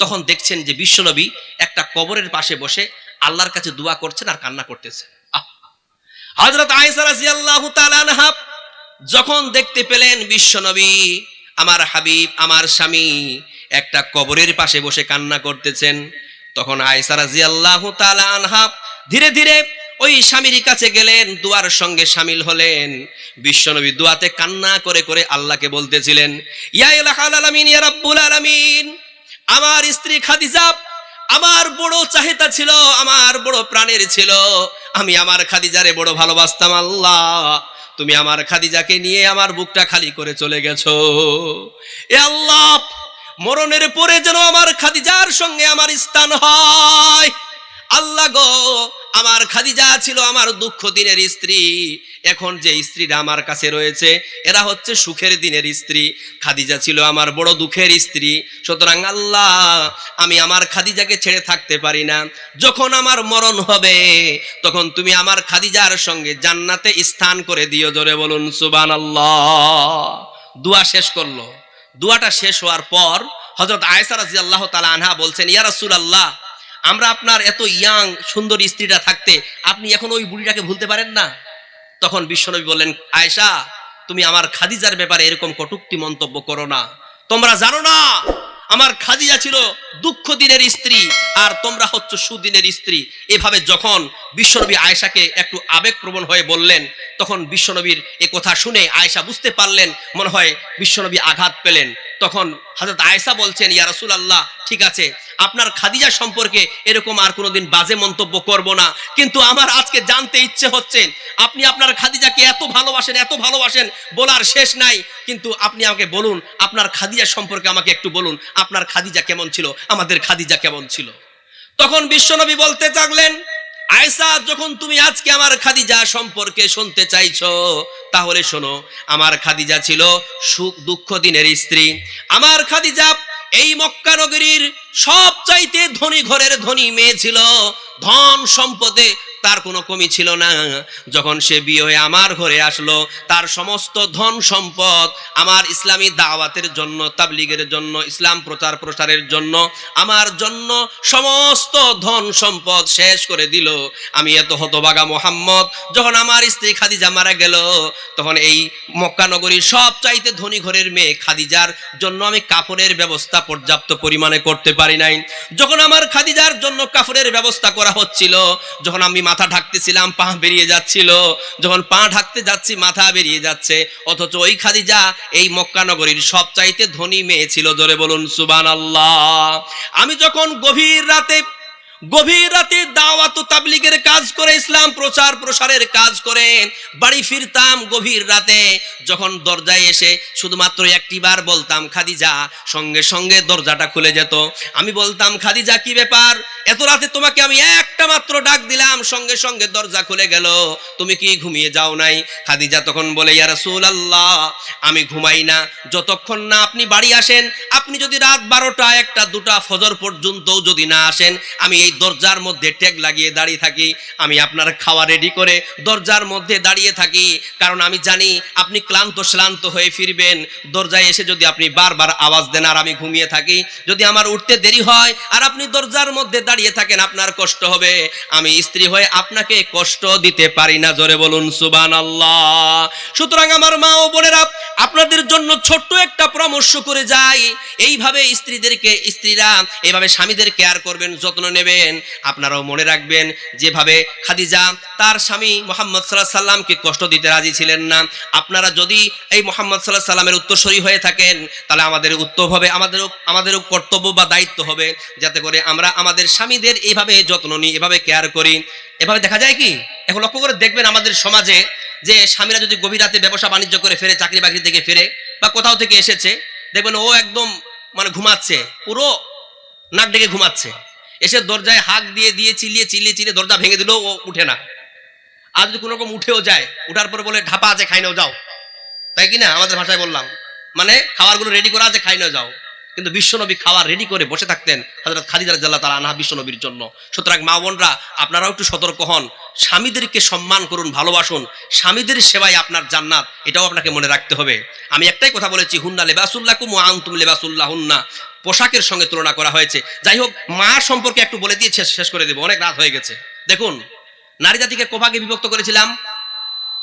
Speaker 1: তখন দেখছেন যে বিশ্বনবী একটা কবরের পাশে বসে আল্লাহর কাছে দোয়া করছেন আর কান্না করতেছেন। হযরত আয়েশা রাদিয়াল্লাহু তাআলা আনহা যখন দেখতে পেলেন বিশ্বনবী আমার হাবিব আমার স্বামী একটা কবরের পাশে বসে কান্না করতেছেন, তখন আয়েশা রাদিয়াল্লাহু তাআলা আনহা ধীরে ধীরে ওই স্বামীর কাছে গেলেন, দুয়ার সঙ্গে শামিল হলেন। বিশ্বনবী দুয়াতে কান্না করে করে আল্লাহকে বলতেছিলেন, ইয়া ইলাহাল আলামিন, ইয়া রাব্বুল আলামিন, আমার স্ত্রী খাদিজা আমার বড় চাহিদা ছিল, আমার বড় প্রাণের ছিল, আমি আমার খাদিজারে বড় ভালোবাসতাম। আল্লাহ, তুমি আমার খাদিজাকে নিয়ে আমার বুকটা খালি করে চলে গেছো। এ আল্লাহ, মরণের পরে যেন আমার খাদিজার সঙ্গে আমার স্থান হয়। আল্লাহ গো, আমার খাদিজা ছিল আমার দুঃখ দিনের স্ত্রী, এখন যে স্ত্রীরা আমার কাছে রয়েছে এরা হচ্ছে সুখের দিনের স্ত্রী, খাদিজা ছিল আমার বড় দুঃখের স্ত্রী। সুতরাং আল্লাহ, আমি আমার খাদিজাকে ছেড়ে থাকতে পারি না। যখন আমার মরণ হবে তখন তুমি আমার খাদিজার সঙ্গে জান্নাতে স্থান করে দিও। জোরে বলুন সুবহানাল্লাহ। দোয়া শেষ করলো। দোয়াটা শেষ হওয়ার পর হযরত আয়েশা রাদিয়াল্লাহু তাআলা আনহা বলছেন, ইয়া রাসূলুল্লাহ, আমরা আপনার এত ইয়াং সুন্দর স্ত্রীটা থাকতে আপনি এখন ওই বুড়িটাকে ভুলতে পারেন না? তখন বিশ্বনবী বললেন, আয়েশা, তুমি আমার খাদিজার ব্যাপারে এরকম কটূক্তি মন্তব্য করো না। তোমরা জানো না আমার খাদিজা ছিল দুঃখ দিনের স্ত্রী আর তোমরা হচ্ছে সুদিনের স্ত্রী। এভাবে যখন বিশ্বনবী আয়েশাকে একটু আবেগপ্রবণ হয়ে বললেন, তখন বিশ্বনবীর এ কথা শুনে আয়েশা বুঝতে পারলেন মনে হয় বিশ্বনবী আঘাত পেলেন। তখন হযরত আয়েশা বলছেন, ইয়া রাসূলুল্লাহ, ঠিক আছে, আপনার খাদিজা সম্পর্কে এরকম আর কোনোদিন বাজে মন্তব্য করব না, কিন্তু আমার আজকে জানতে ইচ্ছে হচ্ছে আপনি আপনার খাদিজাকে এত ভালোবাসেন বলার শেষ নাই, কিন্তু আপনি আমাকে বলুন আপনার খাদিজা সম্পর্কে আমাকে একটু বলুন, আপনার খাদিজা কেমন ছিল, আমাদের খাদিজা কেমন ছিল। তখন বিশ্বনবী বলতে থাকলেন, আয়েশা, যখন তুমি আজকে আমার খাদিজা সম্পর্কে শুনতে চাইছো তাহলে শোনো, আমার খাদিজা ছিল সুখ দুঃখ দিনের স্ত্রী। আমার খাদিজা এই মক্কা নগরীর সবচাইতে ধনী ঘরের ধনী মেয়ে ছিল, ধন সম্পদে তার কোনো কমি ছিল না। যখন সে বিয়ে হয়ে আমার ঘরে আসলো, তার সমস্ত ধন সম্পদ আমার ইসলামী দাওয়াতের জন্য, তাবলীগের জন্য, ইসলাম প্রচার প্রসারের জন্য, আমার জন্য সমস্ত ধন সম্পদ শেষ করে দিল। আমি এত হতভাগা মুহাম্মদ, যখন আমার স্ত্রী খাদিজা মারা গেল, তখন এই মক্কা নগরীর সবচাইতে ধনী ঘরের মেয়ে খাদিজার জন্য আমি কাফনের ব্যবস্থা পর্যাপ্ত পরিমাণে করতে পারি নাই। যখন আমার খাদিজার জন্য কাফনের ব্যবস্থা করা হচ্ছিল, যখন আমি মাথা ঢাকতেছিলাম পা বেরিয়ে যাচ্ছিল, যখন পা ঢাকতে যাচ্ছি মাথা বেরিয়ে যাচ্ছে, অথচ ওই খাদিজা এই মক্কা নগরীর সবচাইতে ধনী মেয়ে ছিল। জোরে বলুন সুবহানাল্লাহ। আমি যখন গভীর রাতে দাওয়াত ও তাবলীগের কাজ করে, ইসলাম প্রচার প্রসারের কাজ করে বাড়ি ফিরতাম গভীর রাতে, যখন দরজায় এসে শুধুমাত্র একটিবার বলতাম খাদিজা, সঙ্গে সঙ্গে দরজাটা খুলে যেত। আমি বলতাম, খাদিজা, কি ব্যাপার, এত রাতে তোমাকে আমি একটা মাত্র ডাক দিলাম, সঙ্গে সঙ্গে দরজা খুলে গেল, তুমি কি ঘুমিয়ে যাও নাই? খাদিজা তখন বলে, ইয়া রাসূলুল্লাহ, আমি ঘুমাই না যতক্ষণ না আপনি বাড়ি আসেন। আপনি যদি রাত 12টা 1টা 2টা ফজর পর্যন্ত যদি না আসেন, আমি এই দরজার মধ্যে ট্যাগ লাগিয়ে দাঁড়িয়ে থাকি, আমি আপনার খাওয়া রেডি করে দরজার মধ্যে দাঁড়িয়ে থাকি, কারণ আমি জানি আপনি ক্লান্ত হয়ে ফিরবেন। দরজায় এসে যদি আপনি বারবার আওয়াজ দেন আর আমি ঘুমিয়ে থাকি, যদি আমার উঠতে দেরি হয় আর আপনি দরজার মধ্যে দাঁড়িয়ে থাকেন, আপনার কষ্ট হবে। আমি স্ত্রী হয়ে আপনাকে কষ্ট দিতে পারি না। জোরে বলুন সুবহানাল্লাহ। সুতরাং আমার মা ও বোনেরা, আপনাদের জন্য ছোট্ট একটা পরামর্শ করে যাই, এইভাবে স্ত্রীরা এইভাবে স্বামীদের কেয়ার করবেন, যত্ন নেবেন। করবেন। আপনারাও মনে রাখবেন, যেভাবে খাদিজা তার স্বামী মুহাম্মদ সাল্লাল্লাহু আলাইহি সাল্লামকে কষ্ট দিতে রাজি ছিলেন না, আপনারা যদি এই মুহাম্মদ সাল্লাল্লাহু আলাইহি সাল্লামের উত্তরসূরি হয়ে থাকেন, তাহলে আমাদের উত্তর হবে, আমাদেরও কর্তব্য বা দায়িত্ব হবে যাতে করে আমরা আমাদের স্বামীদের এইভাবে যত্ন নিই, এভাবে কেয়ার করি। এভাবে দেখা যায় কি, এখন লক্ষ্য করে দেখবেন আমাদের সমাজে যে স্বামীরা যদি গভীর রাতে ব্যবসা বাণিজ্য করে ফিরে, চাকরি বাকরি থেকে ফিরে বা কোথাও থেকে এসেছে, দেখবেন ও একদম মানে ঘুমাচ্ছে, পুরো নাক ডেকে ঘুমাচ্ছে, এসে দরজায় হাঁক দিয়ে দিয়ে চিল্লিয়ে চিল্লিয়ে চিল্লিয়ে দরজা ভেঙে দিলেও ও উঠে না। আর যদি কোনো রকম উঠেও যায়, উঠার পরে বলে ঢাপা আছে খাই নাও যাও, তাই কি না, আমাদের ভাষায় বললাম, মানে খাবারগুলো রেডি করা আছে খাই নাও যাও। কিন্তু বিশ্বনবী খাবার রেডি করে বসে থাকতেন হযরত খাদিজা রাদিয়াল্লাহু তাআলা আনহা বিশ্বনবীর জন্য। সুতরাং মা বোনরা, আপনারাও একটু সতর্ক হন, স্বামীদেরকে সম্মান করুন, ভালোবাসুন, স্বামীদের সেবায় আপনার জান্নাত, এটাও আপনাকে মনে রাখতে হবে। আমি একটাই কথা বলেছি, হুন্না লিবাসুল লাকুম ওয়া আনতুম লিবাসুল লাহুন্না, পোশাকের সঙ্গে তুলনা করা হয়েছে। যাই হোক, মা সম্পর্কে একটু বলে দিয়ে শেষ করে দেব, অনেক রাত হয়ে গেছে। দেখুন, নারী জাতিকে কভাগে বিভক্ত করেছিলাম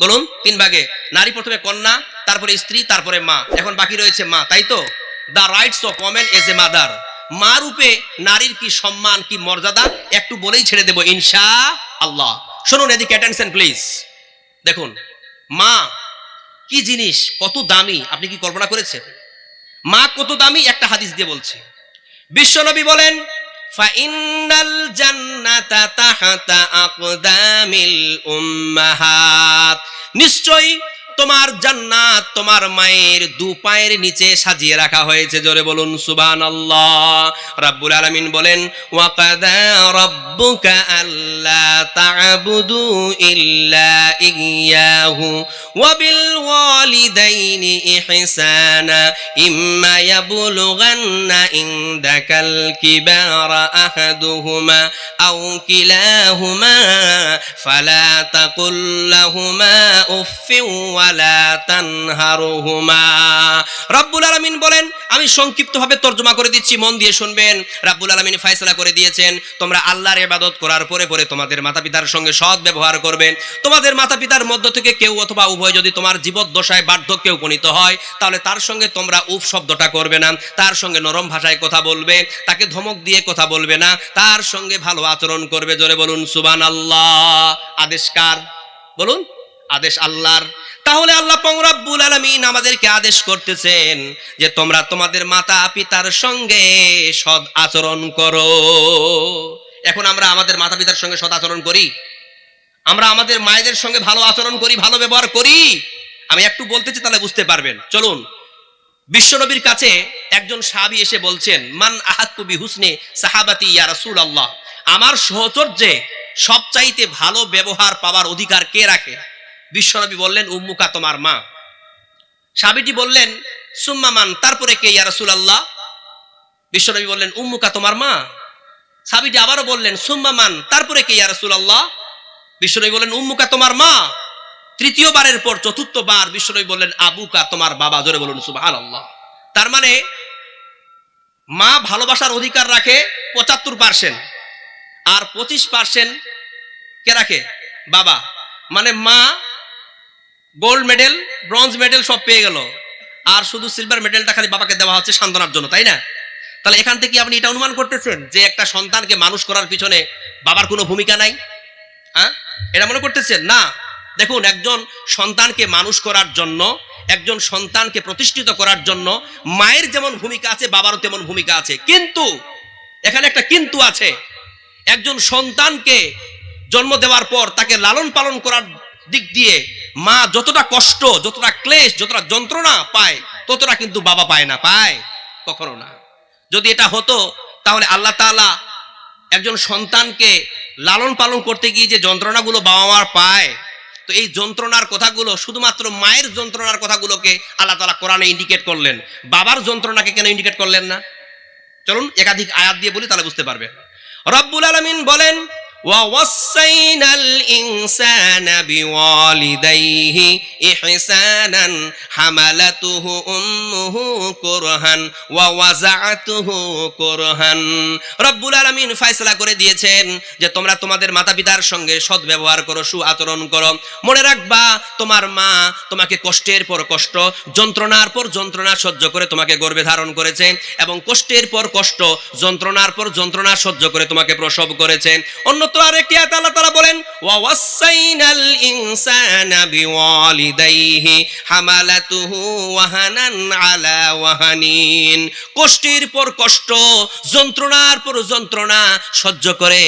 Speaker 1: বলুন? 3 ভাগে। নারী প্রথমে কন্যা, তারপরে স্ত্রী, তারপরে মা, এখন বাকি রয়েছে মা, তাই তো? The rights of women as a mother, মা রূপে নারীর কি সম্মান, কি মর্যাদা, একটু বলেই ছেড়ে দেব ইনশাআল্লাহ। শুনুন, এদিকে অ্যাটেনশন প্লিজ। দেখুন, মা কি জিনিস, কত দামি, আপনি কি কল্পনা করেছেন? মা কত দামি, একটা হাদিস দিয়ে বলছি। বিশ্বনবী বলেন, ফাইনাল জান্নাতা তাহাতা আকদামিল উম্মাহাত, নিশ্চয়ই তোমার জান্নাত তোমার মায়ের 2 পায়ের নিচে সাজিয়ে রাখা হয়েছে। জোরে বলুন সুবহানাল্লাহ। রাব্বুল আলামিন বলেন, ওয়া কাদা রাব্বুকা আল্লা তা'বুদু ইল্লা ইয়্যাহু ওয়া বিল ওয়ালিদাইনি ইহসানা ইম্মা ইয়াবলুগান্না ইনদাকাল কিবারা আহাদুহুমা আও কিলাহুমা ফালা তাকুল লাহুমা উফফিন ওয়ালা তানহারহুমা। রাব্বুল আলামিন বলেন, আমি সংক্ষিপ্তভাবে তরজমা করে দিচ্ছি, মন দিয়ে শুনবেন। রাব্বুল আলামিন ফয়সালা করে দিয়েছেন, তোমরা আল্লাহর ইবাদত করার পরে পরে তোমাদের মাতা-পিতার সঙ্গে সৎ ব্যবহার করবে। তোমাদের মাতা-পিতার মধ্য থেকে কেউ অথবা উভয় যদি তোমার জীবদ্দশায় বার্ধক্যে উপনীত হয়, তাহলে তার সঙ্গে তোমরা উফ শব্দটা করবে না, তার সঙ্গে নরম ভাষায় কথা বলবে, তাকে ধমক দিয়ে কথা বলবে না, তার সঙ্গে ভালো আচরণ করবে। জোরে বলুন সুবহানাল্লাহ। আদেশ কার? বলুন, আদেশ আল্লাহর। তাহলে আল্লাহ পাক রব্বুল আলামিন আমাদেরকে আদেশ করতেছেন যে তোমরা তোমাদের মাতা পিতার সঙ্গে সৎ আচরণ করো। এখন আমরা আমাদের মাতা পিতার সঙ্গে সৎ আচরণ করি? আমরা আমাদের মায়েদের সঙ্গে ভালো আচরণ করি, ভালো ব্যবহার করি? আমি একটু বলতেছি, তাহলে বুঝতে পারবেন। চলুন, বিশ্বনবীর কাছে একজন সাহাবী এসে বলছেন, মান আহাক্কু বিহুসনি সাহাবাতি ইয়া রাসূলুল্লাহ, আমার সহচর্যে সবচাইতে ভালো ব্যবহার পাওয়ার অধিকার কে রাখে? বিশ্বনবী বললেন, উম্মুকা, তোমার মা। সাহাবীটি বললেন, সুম্মা মান, তারপরে কে ইয়া রাসূলুল্লাহ? বিশ্বনবী বললেন, উম্মুকা, তোমার মা। সাহাবীটি আবারও বললেন, সুম্মা মান, তারপরে কে ইয়া রাসূলুল্লাহ? বিশ্বনবী বললেন, উম্মুকা, তোমার মা। তৃতীয়বারের পর চতুর্থবার বিশ্বনবী বললেন, আবুকা, তোমার বাবা। জোরে বলুন সুবহানাল্লাহ। তার মানে মা ভালোবাসার অধিকার রাখে 75%, আর 25% কে রাখে? বাবা। মানে মা গোল্ড মেডেল, ব্রোঞ্জ মেডেল সব পেয়ে গেল, আর শুধু সিলভার মেডেলটা খালি বাবাকে দেওয়া হচ্ছে সান্ত্বনার জন্য, তাই না? তাহলে এখান থেকে আপনি এটা অনুমান করতেছেন যে একটা সন্তানকে মানুষ করার পিছনে বাবার কোনো ভূমিকা নাই? হ্যাঁ, এটা মনে করতেছেন না? দেখুন, একজন সন্তানকে মানুষ করার জন্য, একজন সন্তানকে প্রতিষ্ঠিত করার জন্য মায়ের যেমন ভূমিকা আছে, বাবারও তেমন ভূমিকা আছে। কিন্তু এখানে একটা কিন্তু আছে। একজন সন্তানকে জন্ম দেওয়ার পর তাকে লালন পালন করার দিক দিয়ে মা যতটা কষ্ট, যতটা ক্লেশ, যতটা যন্ত্রণা পায়, ততটা কিন্তু বাবা পায় না। পায়? কখনো না। যদি এটা হতো, তাহলে আল্লাহ তাআলা একজন সন্তানকে লালন পালন করতে গিয়ে যে যন্ত্রণাগুলো বাবা মার পায়, তো এই যন্ত্রণার কথাগুলো, শুধুমাত্র মায়ের যন্ত্রণার কথাগুলোকে আল্লাহ তাআলা কোরআনে ইন্ডিকেট করলেন, বাবার যন্ত্রণাকে কেন ইন্ডিকেট করলেন না? চলুন একাধিক আয়াত দিয়ে বলি, তাহলে বুঝতে পারবেন। রব্বুল আলামিন বলেন, ووصينا الإنسان بوالديه إحسانا حملته أمه كرها ووضعته كرها রব্বুল আলামিন ফয়সালা করে দিয়েছেন যে তোমরা তোমাদের মাতা-পিতার সঙ্গে সদ্ব্যবহার করো, সুআচরণ করো। মনে রাখবা তোমার মা তোমাকে কষ্টের পর কষ্ট, যন্ত্রণার পর যন্ত্রণা সহ্য করে তোমাকে গর্ভে ধারণ করেছে এবং কষ্টের পর কষ্ট, যন্ত্রণার পর যন্ত্রণা সহ্য করে তোমাকে প্রসব করেছে। অন্যত্র আরেকটি আয়াতে আল্লাহ তাআলা বলেন ওয়াসাইনাল ইনসানা বিওয়ালিদাইহি হামালাতুহু ওয়াহানান আলা ওয়াহানিন। কষ্টের পর কষ্ট, যন্ত্রণার পর যন্ত্রণা সহ্য করে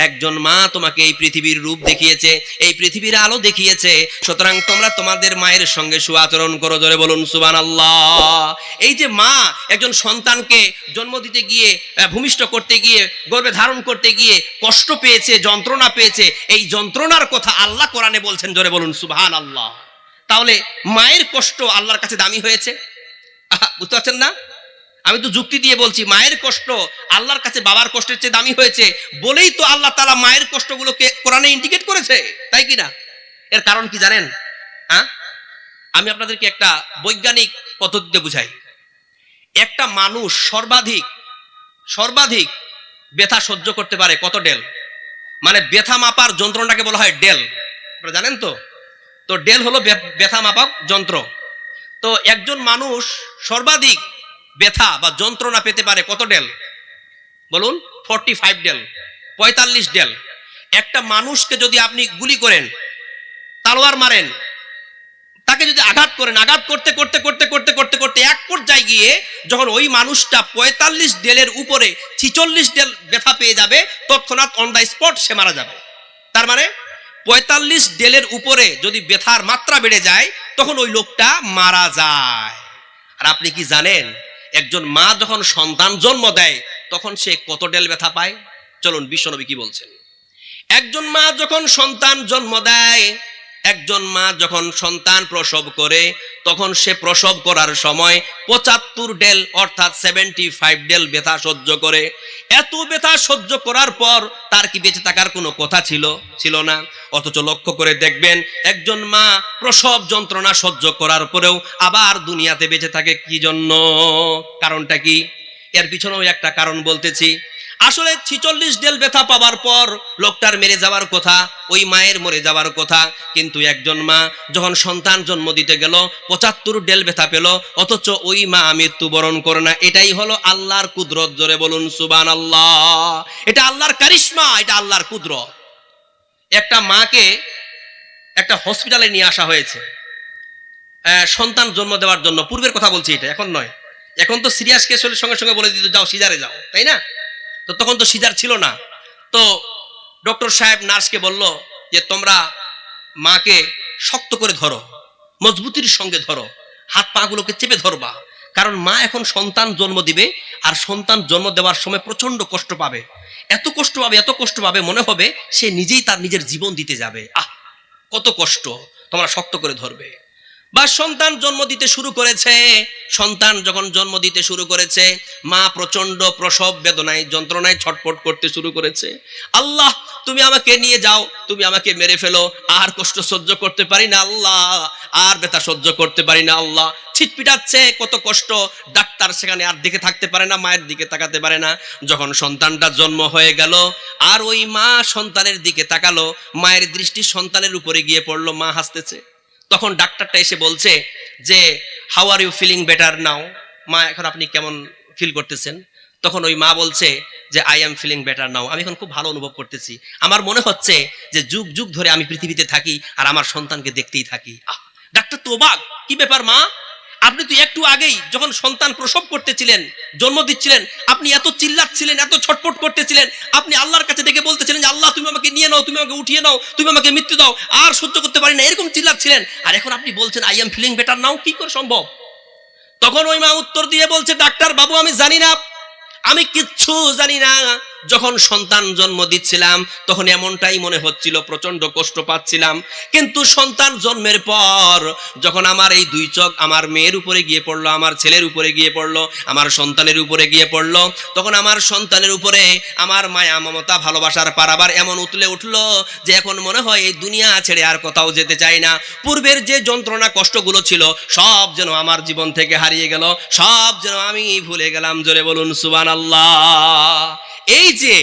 Speaker 1: একজন মা তোমাকে এই পৃথিবীর রূপ দেখিয়েছে, এই পৃথিবীর আলো দেখিয়েছে। সুতরাং তোমরা তোমাদের মায়ের সঙ্গে সুআচরণ করো, জোরে বলুন সুবহানাল্লাহ। এই যে মা একজন সন্তানকে জন্ম দিতে গিয়ে, ভূমিষ্ঠ করতে গিয়ে, গর্ভে ধারণ করতে গিয়ে কষ্ট পেয়েছে, যন্ত্রণা পেয়েছে, এই যন্ত্রণার কথা আল্লাহ কোরআনে বলছেন, জোরে বলুন সুবহানাল্লাহ। তাহলে মায়ের কষ্ট আল্লাহর কাছে দামি হয়েছে, বুঝতে পারছেন না? আমি তো যুক্তি দিয়ে বলছি, মায়ের কষ্ট আল্লাহর কাছে বাবার কষ্টের চেয়ে দামি হয়েছে বলেই তো আল্লাহ তাআলা মায়ের কষ্টগুলোকে কোরআনে ইন্ডিকেট করেছে, তাই কি না? এর কারণ কি জানেন? আমি আপনাদেরকে একটা বৈজ্ঞানিক পদ্ধতিতে বুঝাই। একটা মানুষ সর্বাধিক ব্যথা সহ্য করতে পারে কত ডেল? মানে ব্যথা মাপার যন্ত্রটাকে বলা হয় ডেল, আপনারা জানেন তো? তো ডেল হলো ব্যথা মাপার যন্ত্র। তো একজন মানুষ সর্বাধিক ব্যথা বা যন্ত্রণা পেতে পারে কত ডেল বলুন? 45 ডেল, 45 ডেল। একটা মানুষকে যদি আপনি গুলি করেন, তালোয়ার মারেন, তাকে যদি আঘাত করেন, আঘাত করতে করতে করতে করতে করতে করতে এক পর্যায়ে গিয়ে যখন ওই মানুষটা 45 ডেলের উপরে 46 ডেল ব্যথা পেয়ে যাবে, তৎক্ষণাৎ অন দ্য স্পট সে মারা যাবে। তার মানে 45 ডেলের উপরে যদি ব্যথার মাত্রা বেড়ে যায় তখন ওই লোকটা মারা যায়। আর আপনি কি জানেন একজন মা যখন সন্তান জন্ম দেয় তখন সে কত ডেল ব্যথা পায়? চলুন বিশ্বনবী কি বলছেন। একজন মা যখন সন্তান জন্ম দেয়, একজন মা যখন সন্তান প্রসব করে, তখন সে প্রসব করার সময় 75 ডেল অর্থাৎ 75 ডেল ব্যথা সহ্য করে। এত ব্যথা সহ্য করার পর তার কি বেঁচে থাকার কোনো কথা ছিল না? অথচ লক্ষ্য করে দেখবেন একজন মা প্রসব যন্ত্রণা সহ্য করার পরেও আবার দুনিয়াতে বেঁচে থাকে কি জন্য? কারণটা কি? এর পিছনেও একটা কারণ বলতেছি। আসলে 46 ডেল ব্যথা পাওয়ার পর লোকটার মেরে যাওয়ার কথা, ওই মায়ের মরে যাওয়ার কথা, কিন্তু একজন মা যখন সন্তান জন্ম দিতে গেল 75 ডেল ব্যথা পেল, অথচ ওই মা মৃত্যুবরণ করে না। এটাই হলো আল্লাহর কুদরত, জোরে বলুন সুবহানাল্লাহ। এটা আল্লাহর কারিশমা, এটা আল্লাহর কুদরত। একটা মাকে একটা হসপিটালে নিয়ে আসা হয়েছে সন্তান জন্ম দেওয়ার জন্য। পূর্বের কথা বলছি, এটা এখন নয়। এখন তো সিরিয়াস কেস হলে সঙ্গে সঙ্গে বলে দিত যাও সিজারে যাও, তাই না? তো তখন তো সিজার ছিল না। তো ডক্টর সাহেব নার্সকে বলল যে তোমরা মাকে শক্ত করে ধরো, মজবুতির সঙ্গে ধরো, হাত পা গুলোকে চেপে ধরবা, কারণ মা এখন সন্তান জন্ম দিবে আর সন্তান জন্ম দেওয়ার সময় প্রচন্ড কষ্ট পাবে। এত কষ্ট পাবে মনে হবে সে নিজেই তার নিজের জীবন দিতে যাবে। কত কষ্ট, তোমরা শক্ত করে ধরবে। বা সন্তান জন্ম দিতে শুরু করেছে, সন্তান যখন জন্ম দিতে শুরু করেছে মা প্রচন্ড প্রসব বেদনায় যন্ত্রণায় ছটফট করতে শুরু করেছে। আল্লাহ তুমি আমাকে নিয়ে যাও, তুমি আমাকে মেরে ফেলো, আর কষ্ট সহ্য করতে পারি না আল্লাহ, আর ব্যথা সহ্য করতে পারি না আল্লাহ। ছিটপিটাচ্ছে, কত কষ্ট। ডাক্তার সেখানে আর দিকে থাকতে পারে না, মায়ের দিকে তাকাতে পারে না। যখন সন্তানটা জন্ম হয়ে গেল আর ওই মা সন্তানের দিকে তাকালো, মায়ের দৃষ্টি সন্তানের উপরে গিয়ে পড়লো, মা হাসতেছে। তখন ডাক্তারটা এসে বলছে যে how are you feeling better now? মা এখন আপনি কেমন ফিল করতেছেন? তখন ওই মা বলছে যে I am feeling better now, আমি এখন খুব ভালো অনুভব করতেছি। আমার মনে হচ্ছে যে যুগ যুগ ধরে আমি পৃথিবীতে থাকি আর আমার সন্তানকে দেখতেই থাকি। ডাক্তার তো অবাক, কি ব্যাপার মা? আপনি তো একটু আগেই যখন সন্তান প্রসব করতেছিলেন, জন্ম দিচ্ছিলেন, আপনি এত চিল্লাচ্ছিলেন, এত ছটফট করতেছিলেন, আপনি আল্লাহর কাছে ডেকে বলতেছিলেন যে আল্লাহ তুমি আমাকে নিয়ে নাও, তুমি আমাকে উঠিয়ে নাও, তুমি আমাকে মৃত্যু দাও, আর সহ্য করতে পারি না, এরকম চিল্লাচ্ছিলেন। আর এখন আপনি বলছেন I am feeling better now, কি করে সম্ভব? তখন ওই মা উত্তর দিয়ে বলছে ডাক্তার বাবু আমি জানি না, আমি কিচ্ছু জানি না। যখন সন্তান জন্ম দিচ্ছিলাম তখন এমনটাই মনে হচ্ছিল, প্রচন্ড কষ্ট পাচ্ছিলাম। কিন্তু সন্তান জন্মের পর যখন আমার এই দুই চোখ আমার মেয়ের উপরে গিয়ে পড়লো, আমার ছেলের উপরে গিয়ে পড়লো, আমার সন্তানের উপরে গিয়ে পড়লো, তখন আমার সন্তানের উপরে আমার মায়া মমতা ভালোবাসার পারাবার এমন উতলে উঠলো যে এখন মনে হয় এই দুনিয়া ছেড়ে আর কোথাও যেতে চাই না। পূর্বের যে যন্ত্রণা কষ্টগুলো ছিল সব যেন আমার জীবন থেকে হারিয়ে গেল, সব যেন আমি ভুলে গেলাম। জোরে বলুন সুবহানাল্লাহ। এই যে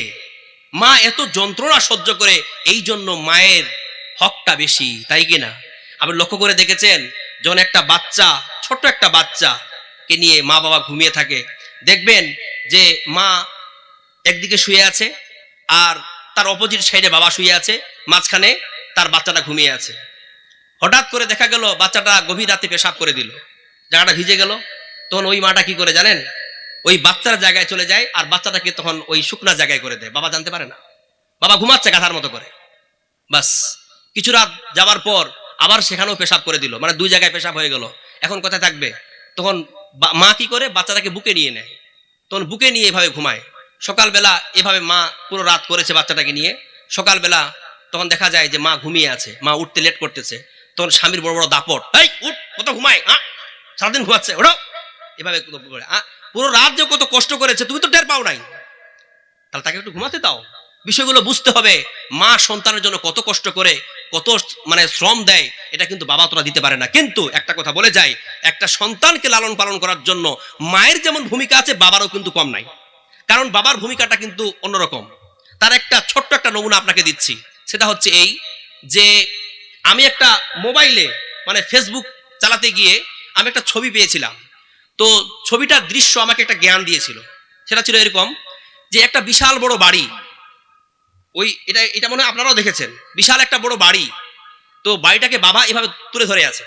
Speaker 1: মা এত যন্ত্রণা সহ্য করে, এই জন্য মায়ের হকটা বেশি, তাই কিনা? আপনি লক্ষ্য করে দেখেছেন, যখন একটা বাচ্চা, ছোট্ট একটা বাচ্চাকে নিয়ে মা বাবা ঘুমিয়ে থাকে, দেখবেন যে মা একদিকে শুয়ে আছে আর তার অপোজিট সাইডে বাবা শুয়ে আছে, মাঝখানে তার বাচ্চাটা ঘুমিয়ে আছে। হঠাৎ করে দেখা গেল বাচ্চাটা গভীর রাতে পেশাব করে দিল, জায়গাটা ভিজে গেল। তখন ওই মাটা কি করে জানেন? ওই বাচ্চার জায়গায় চলে যায় আর বাচ্চাটাকে তখন ওই শুকনা জায়গায় করে দেয়, বাবা জানতে পারে না। বাবা ঘুমাচ্ছে গাধার মতো করে। বাস কিছু রাত যাওয়ার পর আবার সেখানেও পেশাব করে দিল, মানে দুই জায়গায় পেশাব হয়ে গেল। এখন কোথায় থাকবে? তখন মা কি করে, বাচ্চাটাকে বুকে নিয়ে নেয়, তখন বুকে নিয়ে এভাবে ঘুমায়। সকালবেলা এভাবে মা পুরো রাত করেছে বাচ্চাটাকে নিয়ে। সকালবেলা তখন দেখা যায় যে মা ঘুমিয়ে আছে, মা উঠতে লেট করতেছে। তখন স্বামীর বড় বড় দাপট, এই উঠ, কত ঘুমায়, সারাদিন ঘুমাচ্ছে, ওঠো, এভাবে পুরো রাত যে কত কষ্ট করেছে তুমি তো টের পাও নাই, তাহলে তাকে একটু ঘুমাতে দাও। বিষয়গুলো বুঝতে হবে। মা সন্তানের জন্য কত কষ্ট করে, কত মানে শ্রম দেয়, এটা কিন্তু বাবা তোরা দিতে পারে না। কিন্তু একটা কথা বলে যায়, একটা সন্তানকে লালন পালন করার জন্য মায়ের যেমন ভূমিকা আছে, বাবারও কিন্তু কম নাই। কারণ বাবার ভূমিকাটা কিন্তু অন্যরকম। তার একটা ছোট্ট একটা নমুনা আপনাকে দিচ্ছি। সেটা হচ্ছে এই যে আমি একটা মোবাইলে মানে ফেসবুক চালাতে গিয়ে আমি একটা ছবি পেয়েছিলাম। তো ছবিটার দৃশ্য আমাকে একটা জ্ঞান দিয়েছিল। সেটা ছিল এরকম যে একটা বিশাল বড় বাড়ি, ওই এটা মনে হয় আপনারাও দেখেছেন, বিশাল একটা বড় বাড়ি। তো বাড়িটাকে বাবা এভাবে তুলে ধরে আছে,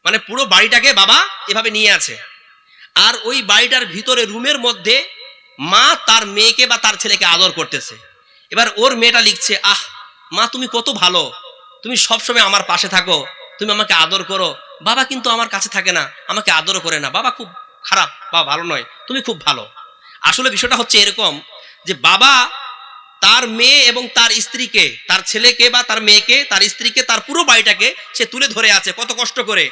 Speaker 1: মানে পুরো বাড়িটাকে বাবা এভাবে নিয়ে আছে। আর ওই বাড়িটার ভিতরে রুমের মধ্যে মা তার মেয়েকে বা তার ছেলেকে আদর করতেছে। এবার ওর মেয়েটা লিখছে, আহ মা তুমি কত ভালো, তুমি সবসময় আমার পাশে থাকো, তুমি আমাকে আদর করো। বাবা কিন্তু আমার কাছে থাকে না, আমাকে আদরও করে না, বাবা খুব খারাপ বা ভালো নয়, তুমি খুব ভালো। আসলে বিষয়টা হচ্ছে এরকম যে বাবা তার মেয়ে এবং তার স্ত্রীকে, তার ছেলেকে বা তার মেয়েকে, তার স্ত্রীকে, তার পুরো বাড়িটাকে সে তুলে ধরে আছে কত কষ্ট করে।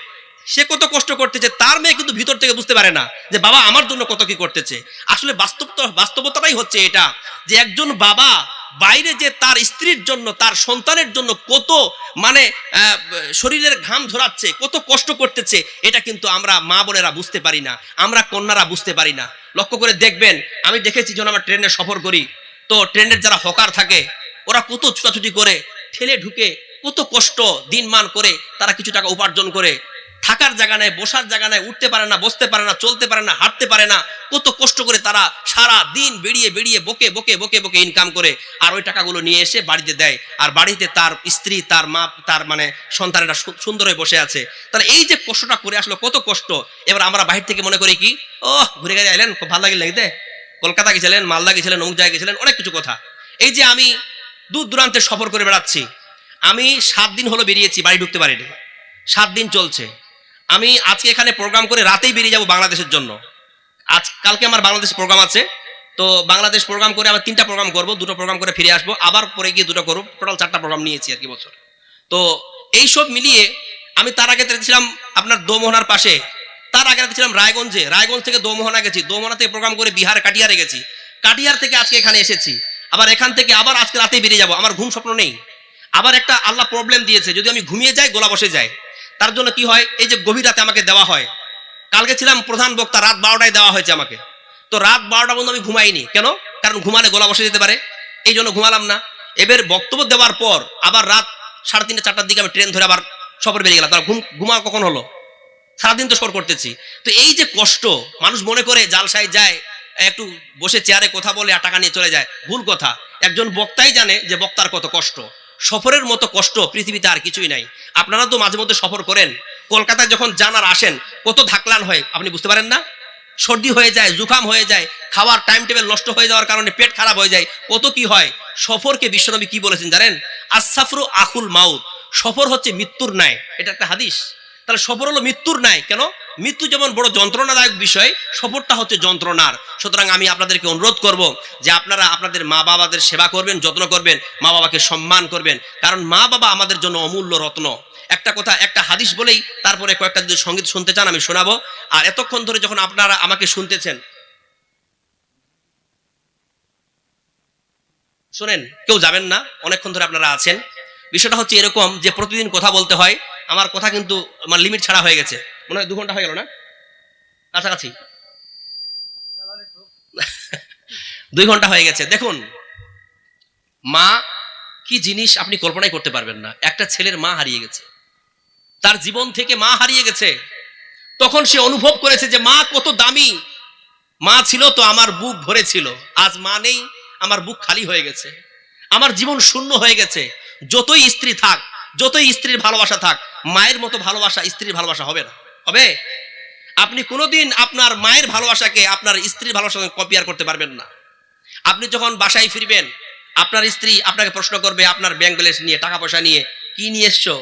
Speaker 1: সে কত কষ্ট করতেছে, তার মেয়ে কিন্তু ভিতর থেকে বুঝতে পারে না যে বাবা আমার জন্য কত কি করতেছে। আসলে বাস্তবতাটাই হচ্ছে এটা যে একজন বাবা বাইরে যে তার স্ত্রীর জন্য, তার সন্তানের জন্য কত মানে শরীরের ঘাম ঝরাচ্ছে, কত কষ্ট করতেছে, এটা কিন্তু আমরা মা বোনেরা বুঝতে পারি না, আমরা কন্যারা বুঝতে পারি না। লক্ষ্য করে দেখবেন, আমি দেখেছি যখন আমরা ট্রেনে সফর করি, তো ট্রেনের যারা হকার থাকে ওরা কত ছুটাছুটি করে, ঠেলে ঢুকে কত কষ্ট দিনমান করে তারা কিছু টাকা উপার্জন করে। থাকার জায়গা নেই, বসার জায়গা নেই, উঠতে পারে না, বসতে পারে না, চলতে পারে না, হাঁটতে পারে না, কত কষ্ট করে তারা সারা দিন বেরিয়ে বেরিয়ে বকে বকে বকে বকে ইনকাম করে আর ওই টাকাগুলো নিয়ে এসে বাড়িতে দেয়। আর বাড়িতে তার স্ত্রী, তার মা, তার মানে সন্তানেরা সুন্দর হয়ে বসে আছে। তাহলে এই যে কষ্টটা করে আসলো, কত কষ্ট। এবার আমরা বাহির থেকে মনে করি কি, ও ঘুরে গেছে আইলেন, খুব ভালো লাগিল লাগিতে, কলকাতা গেছিলেন, মালদা গেছিলেন, অমুক জায়গায় গেছিলেন, অনেক কিছু কথা। এই যে আমি দূর দূরান্তে সফর করে বেড়াচ্ছি, আমি 7 দিন হলো বেরিয়েছি, বাড়ি ঢুকতে পারিনি, 7 দিন চলছে। আমি আজকে এখানে প্রোগ্রাম করে রাতেই বেরিয়ে যাব বাংলাদেশের জন্য। কালকে আমার বাংলাদেশ প্রোগ্রাম আছে, তো বাংলাদেশ প্রোগ্রাম করে আমি 3টা প্রোগ্রাম করব, 2টো প্রোগ্রাম করে ফিরে আসবো, আবার পরে গিয়ে 2টো করব, টোটাল 4টা প্রোগ্রাম নিয়েছি আর কি বছর। তো এই সব মিলিয়ে আমি তার আগে ছিলাম আপনার দোমোহনার পাশে, তার আগে ছিলাম রায়গঞ্জে, রায়গঞ্জ থেকে দোমোহনা গেছি, দোমোহনা থেকে প্রোগ্রাম করে বিহার কাটিয়ারে গেছি, কাটিয়ার থেকে আজকে এখানে এসেছি, আবার এখান থেকে আবার আজকে রাতেই বেরিয়ে যাব। আমার ঘুম স্বপ্ন নেই। আবার একটা আল্লাহ প্রবলেম দিয়েছে, যদি আমি ঘুমিয়ে যাই গোলা বসে যায়। তার জন্য কি হয়, এই যে গভীর রাতে আমাকে দেওয়া হয়। কালকে ছিলাম প্রধান বক্তা, রাত 12টায় দেওয়া হয়েছে আমাকে। তো রাত 12টা পর্যন্ত আমি ঘুমাইনি, কেন? কারণ ঘুমালে গোলা বসে যেতে পারে, এই জন্য ঘুমালাম না। এবার বক্তব্য দেওয়ার পর আবার রাত 3:30 4টার দিকে আমি ট্রেন ধরে আবার সফর বেরিয়ে গেলাম। তার ঘুমা কখন হলো? সারাদিন তো সফর করতেছি। তো এই যে কষ্ট, মানুষ মনে করে জালসায় যায়, একটু বসে চেয়ারে কথা বলে আর টাকা নিয়ে চলে যায়, ভুল কথা। একজন বক্তাই জানে যে বক্তার কত কষ্ট। সফরের মতো কষ্ট পৃথিবীতে আর কিছুই নাই। আপনারা তো মাঝে মধ্যে সফর করেন, কলকাতায় যখন যান আর আসেন কত ধাকলান হয় আপনি বুঝতে পারেন না। সর্দি হয়ে যায়, জুকাম হয়ে যায়, খাওয়ার টাইম টেবিল নষ্ট হয়ে যাওয়ার কারণে পেট খারাপ হয়ে যায়, কত কি হয়। সফরকে বিশ্বনবী কি বলেছেন জানেন? আসসাফরু আখুল মাউত, সফর হচ্ছে মৃত্যুর ন্যায়, এটা একটা হাদিস। তাহলে সফর হলো মৃত্যুর নাই। কেন? মৃত্যু যেমন বড় যন্ত্রণাদায়ক বিষয়, সফরটা হচ্ছে যন্ত্রণার। সুতরাং আমি আপনাদেরকে অনুরোধ করব যে আপনারা আপনাদের মা বাবাদের সেবা করবেন, যত্ন করবেন, মা বাবাকে সম্মান করবেন, কারণ মা বাবা আমাদের জন্য অমূল্য রত্ন। একটা কথা, একটা হাদিস বলেই তারপরে কয়েকটা যদি সঙ্গীত শুনতে চান আমি শোনাবো। আর এতক্ষণ ধরে যখন আপনারা আমাকে শুনতেছেন, শোনেন, কেউ যাবেন না, অনেকক্ষণ ধরে আপনারা আছেন। বিষয়টা হচ্ছে এরকম যে প্রতিদিন কথা বলতে হয়, আমার কথা কিন্তু আমার লিমিট ছাড়া হয়ে গেছে, মনে হয় 2 ঘন্টা হয়ে গেল না, কাছাকাছি 2 ঘন্টা হয়ে গেছে। দেখুন, মা কি জিনিস আপনি কল্পনাই করতে পারবেন না। একটা ছেলের মা হারিয়ে গেছে, তার জীবন থেকে মা হারিয়ে গেছে, তখন সে অনুভব করেছে যে মা কত দামি। মা ছিল তো আমার বুক ভরে ছিল, আজ মা নেই, আমার বুক খালি হয়ে গেছে, আমার জীবন শূন্য হয়ে গেছে। যতই স্ত্রী থাক, যতই স্ত্রীর ভালোবাসা থাক, মায়ের মতো ভালোবাসা স্ত্রীর ভালোবাসা হবে না। হবে? আপনি কোনোদিন আপনার মায়ের ভালোবাসাকে আপনার স্ত্রীর ভালোবাসার সঙ্গে কম্পেয়ার করতে পারবেন না। আপনি যখন বাসায় ফিরবেন, আপনার স্ত্রী আপনাকে প্রশ্ন করবে আপনার ব্যাংক ব্যালেন্স নিয়ে, টাকা পয়সা নিয়ে, কি নিয়ে এসছো,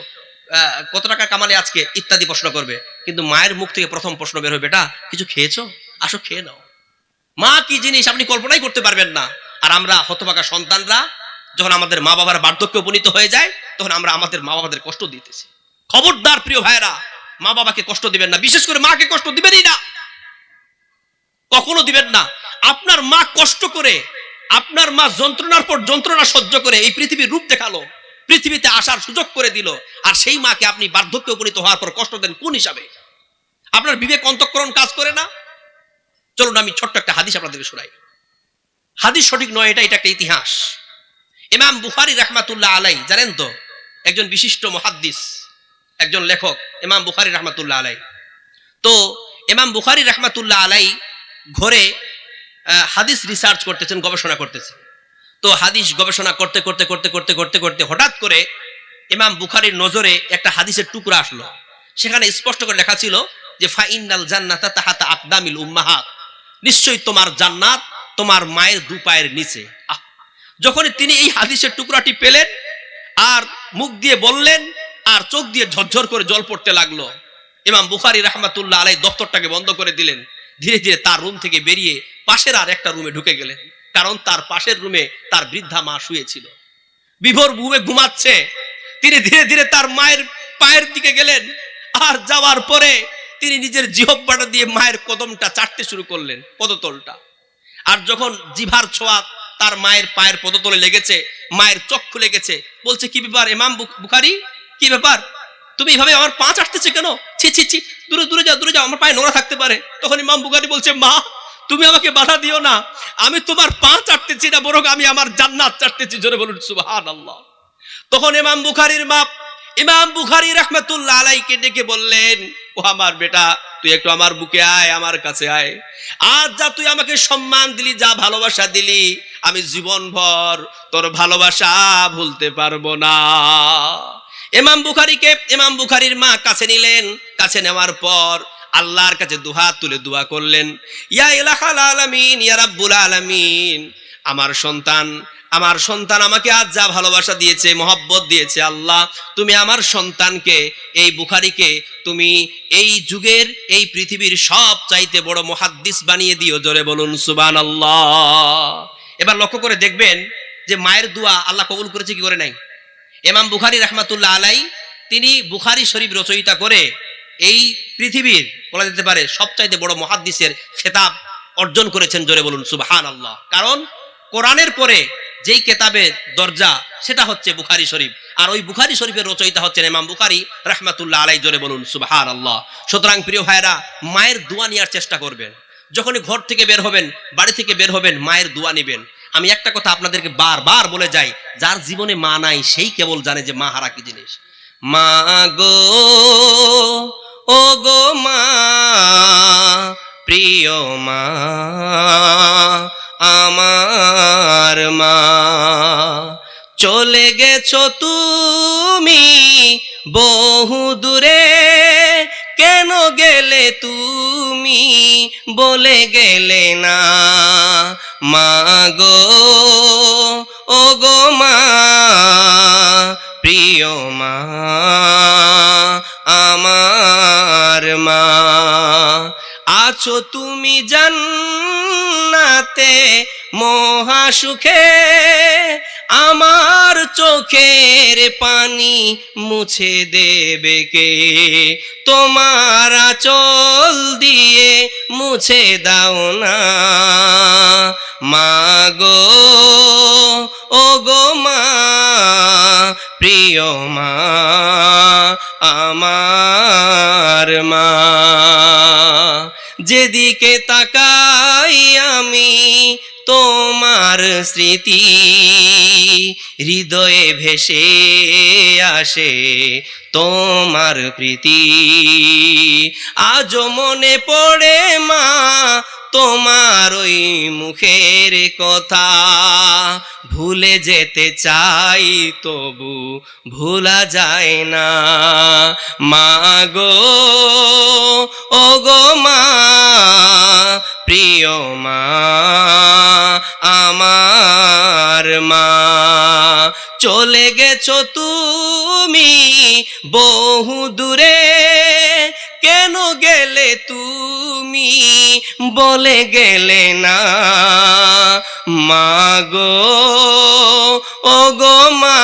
Speaker 1: কত টাকা কামালে আজকে, ইত্যাদি প্রশ্ন করবে। কিন্তু মায়ের মুখ থেকে প্রথম প্রশ্ন বের হবে, বেটা কিছু খেয়েছো, আসো খেয়ে নাও। মা কি জিনিস আপনি কল্পনাই করতে পারবেন না। আর আমরা হতভাগা সন্তানরা যখন আমাদের মা বাবার বার্ধক্যে উপনীত হয়ে যায়, তখন আমরা আমাদের মা বাবাদের কষ্ট দিতেছি। খবরদার প্রিয় ভাইয়েরা, মা বাবাকে কষ্ট দিবেন না, বিশেষ করে মাকে কষ্ট দিবেনই না, কখনো দিবেন না। আপনার মা কষ্ট করে, আপনার মা যন্ত্রণার পর যন্ত্রণা সহ্য করে এই পৃথিবীর রূপ দেখালো, পৃথিবীতে আসার সুযোগ করে দিল, আর সেই মাকে আপনি বার্ধক্যে উপনীত হওয়ার পর কষ্ট দেন কোন হিসাবে? আপনার বিবেক অন্তঃকরণ কাজ করে না? চলুন আমি ছোট্ট একটা হাদিস আপনাদেরকে শোনাই। হাদিস সঠিক নয়, এটা একটা ইতিহাস। ইমাম বুখারী রাহমাতুল্লাহ আলাই, জানেন তো, একজন বিশিষ্ট মুহাদ্দিস, একজন লেখক, ইমাম বুখারী রাহমাতুল্লাহ আলাই। তো ইমাম বুখারী রাহমাতুল্লাহ আলাই ঘরে হাদিস রিসার্চ করতেছেন, গবেষণা করতেছেন। তো হাদিস গবেষণা করতে করতে করতে করতে করতে করতে হঠাৎ করে ইমাম বুখারীর নজরে একটা হাদিসের টুকরা আসলো। সেখানে স্পষ্ট করে লেখা ছিল যে ফাইনাল জান্নাতা তাহাতা আকদামিল উম্মাহাত, নিশ্চয়ই তোমার জান্নাত তোমার মায়ের 2 পায়ের নিচে। যখন তিনি এই হাদিসের টুকরাটি পেলেন আর মুখ দিয়ে বললেন আর চোখ দিয়ে ঝরঝর করে জল পড়তে লাগলো। ইমাম বুখারী রাহমাতুল্লাহ আলাইহি দপ্তরটাকে বন্ধ করে দিলেন, ধীরে ধীরে তার রুম থেকে বেরিয়ে পাশের আর একটা রুমে ঢুকে গেলেন, কারণ তার পাশের রুমে তার বৃদ্ধা মা শুয়েছিল, বিভোর ঘুমে ঘুমাচ্ছে। তিনি ধীরে ধীরে তার মায়ের পায়ের দিকে গেলেন, আর যাওয়ার পরে তিনি নিজের জিহ্বাটা দিয়ে মায়ের কদমটা চাটতে শুরু করলেন, পদতলটা। আর যখন জিভার ছোঁয়া তার মায়ের পায়ের পদতলে লেগেছে, মায়ের চোখ খুলে গেছে। বলছে, কি ব্যাপার ইমাম বুখারী, কি ব্যাপার, তুমি এভাবে আমার পা চাটতেছে কেন? ছি ছি ছি, দূরে দূরে যাও, দূরে যাও, আমার পায়ে নোংরা থাকতে পারে। তখন ইমাম বুখারী বলছে, মা তুমি আমাকে বাধা দিও না, আমি তোমার পা চাটতেছি না, বরং আমি আমার জান্নাত চাটতেছি। জোরে বলুন সুবহানাল্লাহ। তখন ইমাম বুখারীর মা ইমাম বুখারী রাহমাতুল্লাহ আলাইহিকে ডেকে বললেন, ও আমার বেটা, তুই একটু আমার বুকে আয়, আমার কাছে আয়। আজ যা তুই আমাকে সম্মান দিলি, যা ভালোবাসা দিলি, আমি জীবনভর তোর ভালোবাসা ভুলতে পারবো না। ইমাম বুখারীর মা কাছে নিলেন। কাছে নেওয়ার পর আল্লাহর কাছে দুহাত তুলে দোয়া করলেন, ইয়া ইলাহাল আলামিন, ইয়া রাব্বুল আলামিন, আমার সন্তান আমাকে আজ যা ভালোবাসা দিয়েছে, মহব্বত দিয়েছে, আল্লাহ তুমি আমার সন্তানকে, এই বুখারীকে তুমি এই যুগের, এই পৃথিবীর সব চাইতে বড় মুহাদ্দিস বানিয়ে দিও। জোরে বলুন সুবহানাল্লাহ। এবার লক্ষ্য করে দেখবেন যে মায়ের দোয়া আল্লাহ কবুল করেছে কি করে নাই। ইমাম বুখারী রাহমাতুল্লাহ আলাইহি তিনি বুখারী শরীফ রচয়িতা করে এই পৃথিবীর বলা যেতে পারে সবচাইতে বড় মুহাদ্দিসের খেতাব অর্জন করেছেন। জোরে বলুন সুবহানাল্লাহ। কারণ কোরআনের পরে যেই কেতাবের দরজা সেটা হচ্ছে বুখারী শরীফ, আর ওই বুখারী শরীফের রচয়িতা হচ্ছেন ইমাম বুখারী রাহমাতুল্লাহ আলাইহি। জোরে বলুন সুবহানাল্লাহ। সুতরাং প্রিয় ভাইরা, মায়ের দোয়া নেওয়ার চেষ্টা করবেন। যখনই ঘর থেকে বের হবেন, বাড়ি থেকে বের হবেন, মায়ের দোয়া নেবেন। আমি একটা কথা আপনাদেরকে বারবার বলে যাই, যার জীবনে মা নাই সেই কেবল জানে যে মা হারা কি জিনিস। মা গো, ও গো মা, প্রিয় মা, আমার মা, চলে গেছো তুমি বহু দূরে, কেন গেলে তুমি বলে গেলে না। মা গো, ও গো মা, প্রিয় মা, আমার আছো তুমি জান্নাতে মহাসুখে, আমার চোখের পানি মুছে দেবে কে? তোমার আঁচল দিয়ে মুছে দাও না মাগো, ও গো মা, প্রিয় মা, আমার মা। যেদিকে তাকাই আমি তোমার স্মৃতি, হৃদয়ে ভেসে আসে তোমার প্রীতি। আজও মনে পড়ে মা তোমার ওই মুখের কথা, ভুলে যেতে চাই তবু ভোলা যায় না মা গো, ও গো মা, প্রিয় মা, আমার মা। চলে গেছো তুমি বহু দূরে, কেন গেলে তুমি বলে গেলে না মা গো, ও গো মা,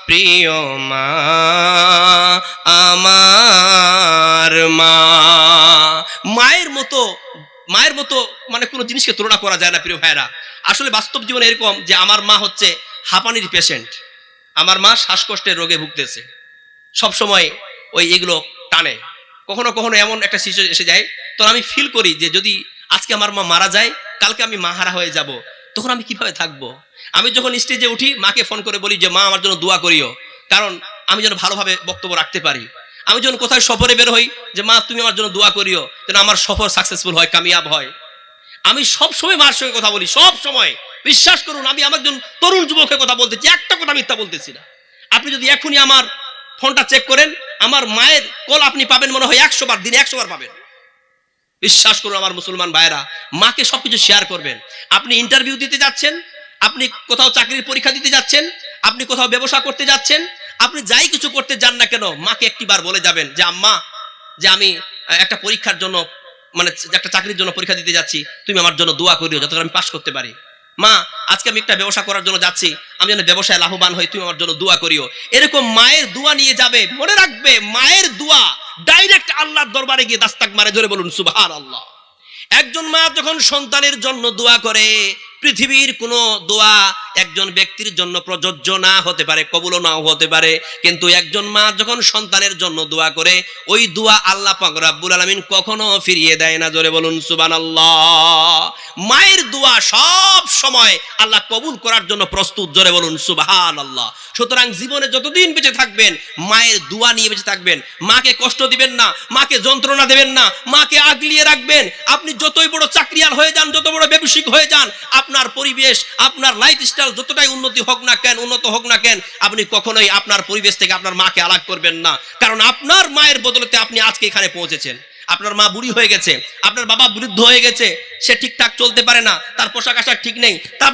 Speaker 1: প্রিয় মা, আমার মা। মায়ের মতো মানে কোনো জিনিসকে তুলনা করা যায় না প্রিয় ভাইরা। আসলে বাস্তব জীবনে এরকম যে আমার মা হচ্ছে হাঁপানির পেশেন্ট, আমার মা শ্বাসকষ্টের রোগে ভুগতেছে, সবসময় ওই এগুলো টানে। কখনো কখনো এমন একটা সিচুয়েশন এসে যায়, তখন আমি ফিল করি যে যদি আজকে আমার মা মারা যায়, কালকে আমি মাহারা হয়ে যাব, তখন আমি কিভাবে থাকবো। আমি যখন স্টেজে উঠি মাকে ফোন করে বলি যে মা আমার জন্য দোয়া করিও, কারণ আমি যেন ভালোভাবে বক্তব্য রাখতে পারি। আমি যখন কোথায় সফরে বের হই যে মা তুমি আমার জন্য দোয়া করিও, যেন আমার সফর সাকসেসফুল হয়, কামিয়াব হয়। আমি সব সময় মার সঙ্গে কথা বলি, সব সময়। বিশ্বাস করুন, আমি আমার একজন তরুণ যুবকের কথা বলতেছি, একটা কথা মিথ্যা বলতেছি না। আপনি যদি এখনই আমার ফোনটা চেক করেন, আমার মায়ের কল আপনি পাবেন মনে হয় 100 বার, দিনে 100 বার পাবেন। বিশ্বাস করুন আমার মুসলমান ভাইরা, মাকে সবকিছু শেয়ার করবেন। আপনি ইন্টারভিউ দিতে যাচ্ছেন, আপনি কোথাও চাকরির পরীক্ষা দিতে যাচ্ছেন, আপনি কোথাও ব্যবসা করতে যাচ্ছেন, আপনি যাই কিছু করতে যান না কেন, মাকে একটিবার বলে যাবেন যে আম্মা, যে আমি একটা পরীক্ষার জন্য, মানে একটা চাকরির জন্য পরীক্ষা দিতে যাচ্ছি, তুমি আমার জন্য দোয়া করিও যাতে আমি পাস করতে পারি। মা, আজকে আমি একটা ব্যবসা করার জন্য যাচ্ছি, আমি যেন ব্যবসায় লাভবান হই, তুমি আমার জন্য দোয়া করিও। এরকম মায়ের দোয়া নিয়ে যাবে। মনে রাখবে, মায়ের দোয়া ডাইরেক্ট আল্লাহর দরবারে গিয়ে দাস্তাক মারে। জোরে বলুন সুবহানাল্লাহ। একজন মা যখন সন্তানের জন্য দোয়া করে, পৃথিবীর কোনো দোয়া একজন ব্যক্তির জন্য প্রযোজ্য না হতে পারে, কবুলও নাও হতে পারে, কিন্তু একজন মা যখন সন্তানের জন্য দোয়া করে, ওই দোয়া আল্লাহ পাক রব্বুল আলামিন কখনো ফিরিয়ে দেয় না। জোরে বলুন সুবহানাল্লাহ। মায়ের দোয়া সব সময় আল্লাহ কবুল করার জন্য প্রস্তুত। জোরে বলুন সুবহানাল্লাহ। সুতরাং জীবনে যতদিন বেঁচে থাকবেন মায়ের দোয়া নিয়ে বেঁচে থাকবেন। মাকে কষ্ট দিবেন না, মাকে যন্ত্রণা দেবেন না, মাকে আগলিয়ে রাখবেন। আপনি যতই বড় চাকরিয়াল হয়ে যান, যত বড় ব্যবসায়িক হয়ে যান, আপনার পরিবেশ, আপনার লাইফস্টাইল যতটাই উন্নত হোক না কেন, আপনি কখনোই আপনার পরিবেশ থেকে আপনার মাকে আলাদা করবেন না। কারণ আপনার মায়ের বদলতে আপনি আজকে এখানে পৌঁছেছেন। আপনার মা বুড়ি হয়ে গেছে, আপনার বাবা বৃদ্ধ হয়ে গেছে, সে ঠিকঠাক চলতে পারে না, তার পোশাক আশাক ঠিক নেই, তার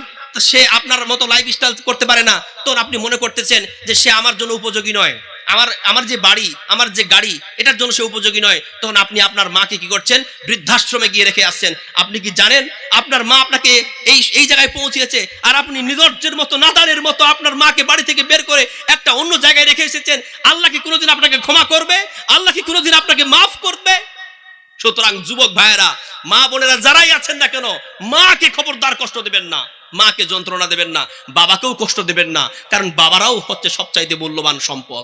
Speaker 1: সে আপনার মতো লাইফস্টাইল করতে পারে না, তো আপনি মনে করতেছেন যে সে আমার জন্য উপযোগী নয়, আমার যে বাড়ি, আমার যে গাড়ি, এটার জন্য সে উপযোগী নয়। তখন আপনি আপনার মাকে কি করছেন? বৃদ্ধাশ্রমে গিয়ে রেখে আসছেন। আপনি কি জানেন আপনার মা আপনাকে এই জায়গায় পৌঁছিয়েছে, আর আপনি নির্লজ্জের মতো, নাদানের মতো আপনার মাকে বাড়ি থেকে বের করে একটা অন্য জায়গায় রেখে এসেছেন। আল্লাহ কি কোনোদিন আপনাকে ক্ষমা করবে? আল্লাহ কি কোনোদিন আপনাকে মাফ করবে? সুতরাং যুবক ভাইয়েরা, মা বোনেরা যারাই আছেন না কেন, মাকে খবরদার কষ্ট দেবেন না, মাকে যন্ত্রণা দেবেন না, বাবাকেও কষ্ট দেবেন না, কারণ বাবারাও হচ্ছে সবচাইতে মূল্যবান সম্পদ।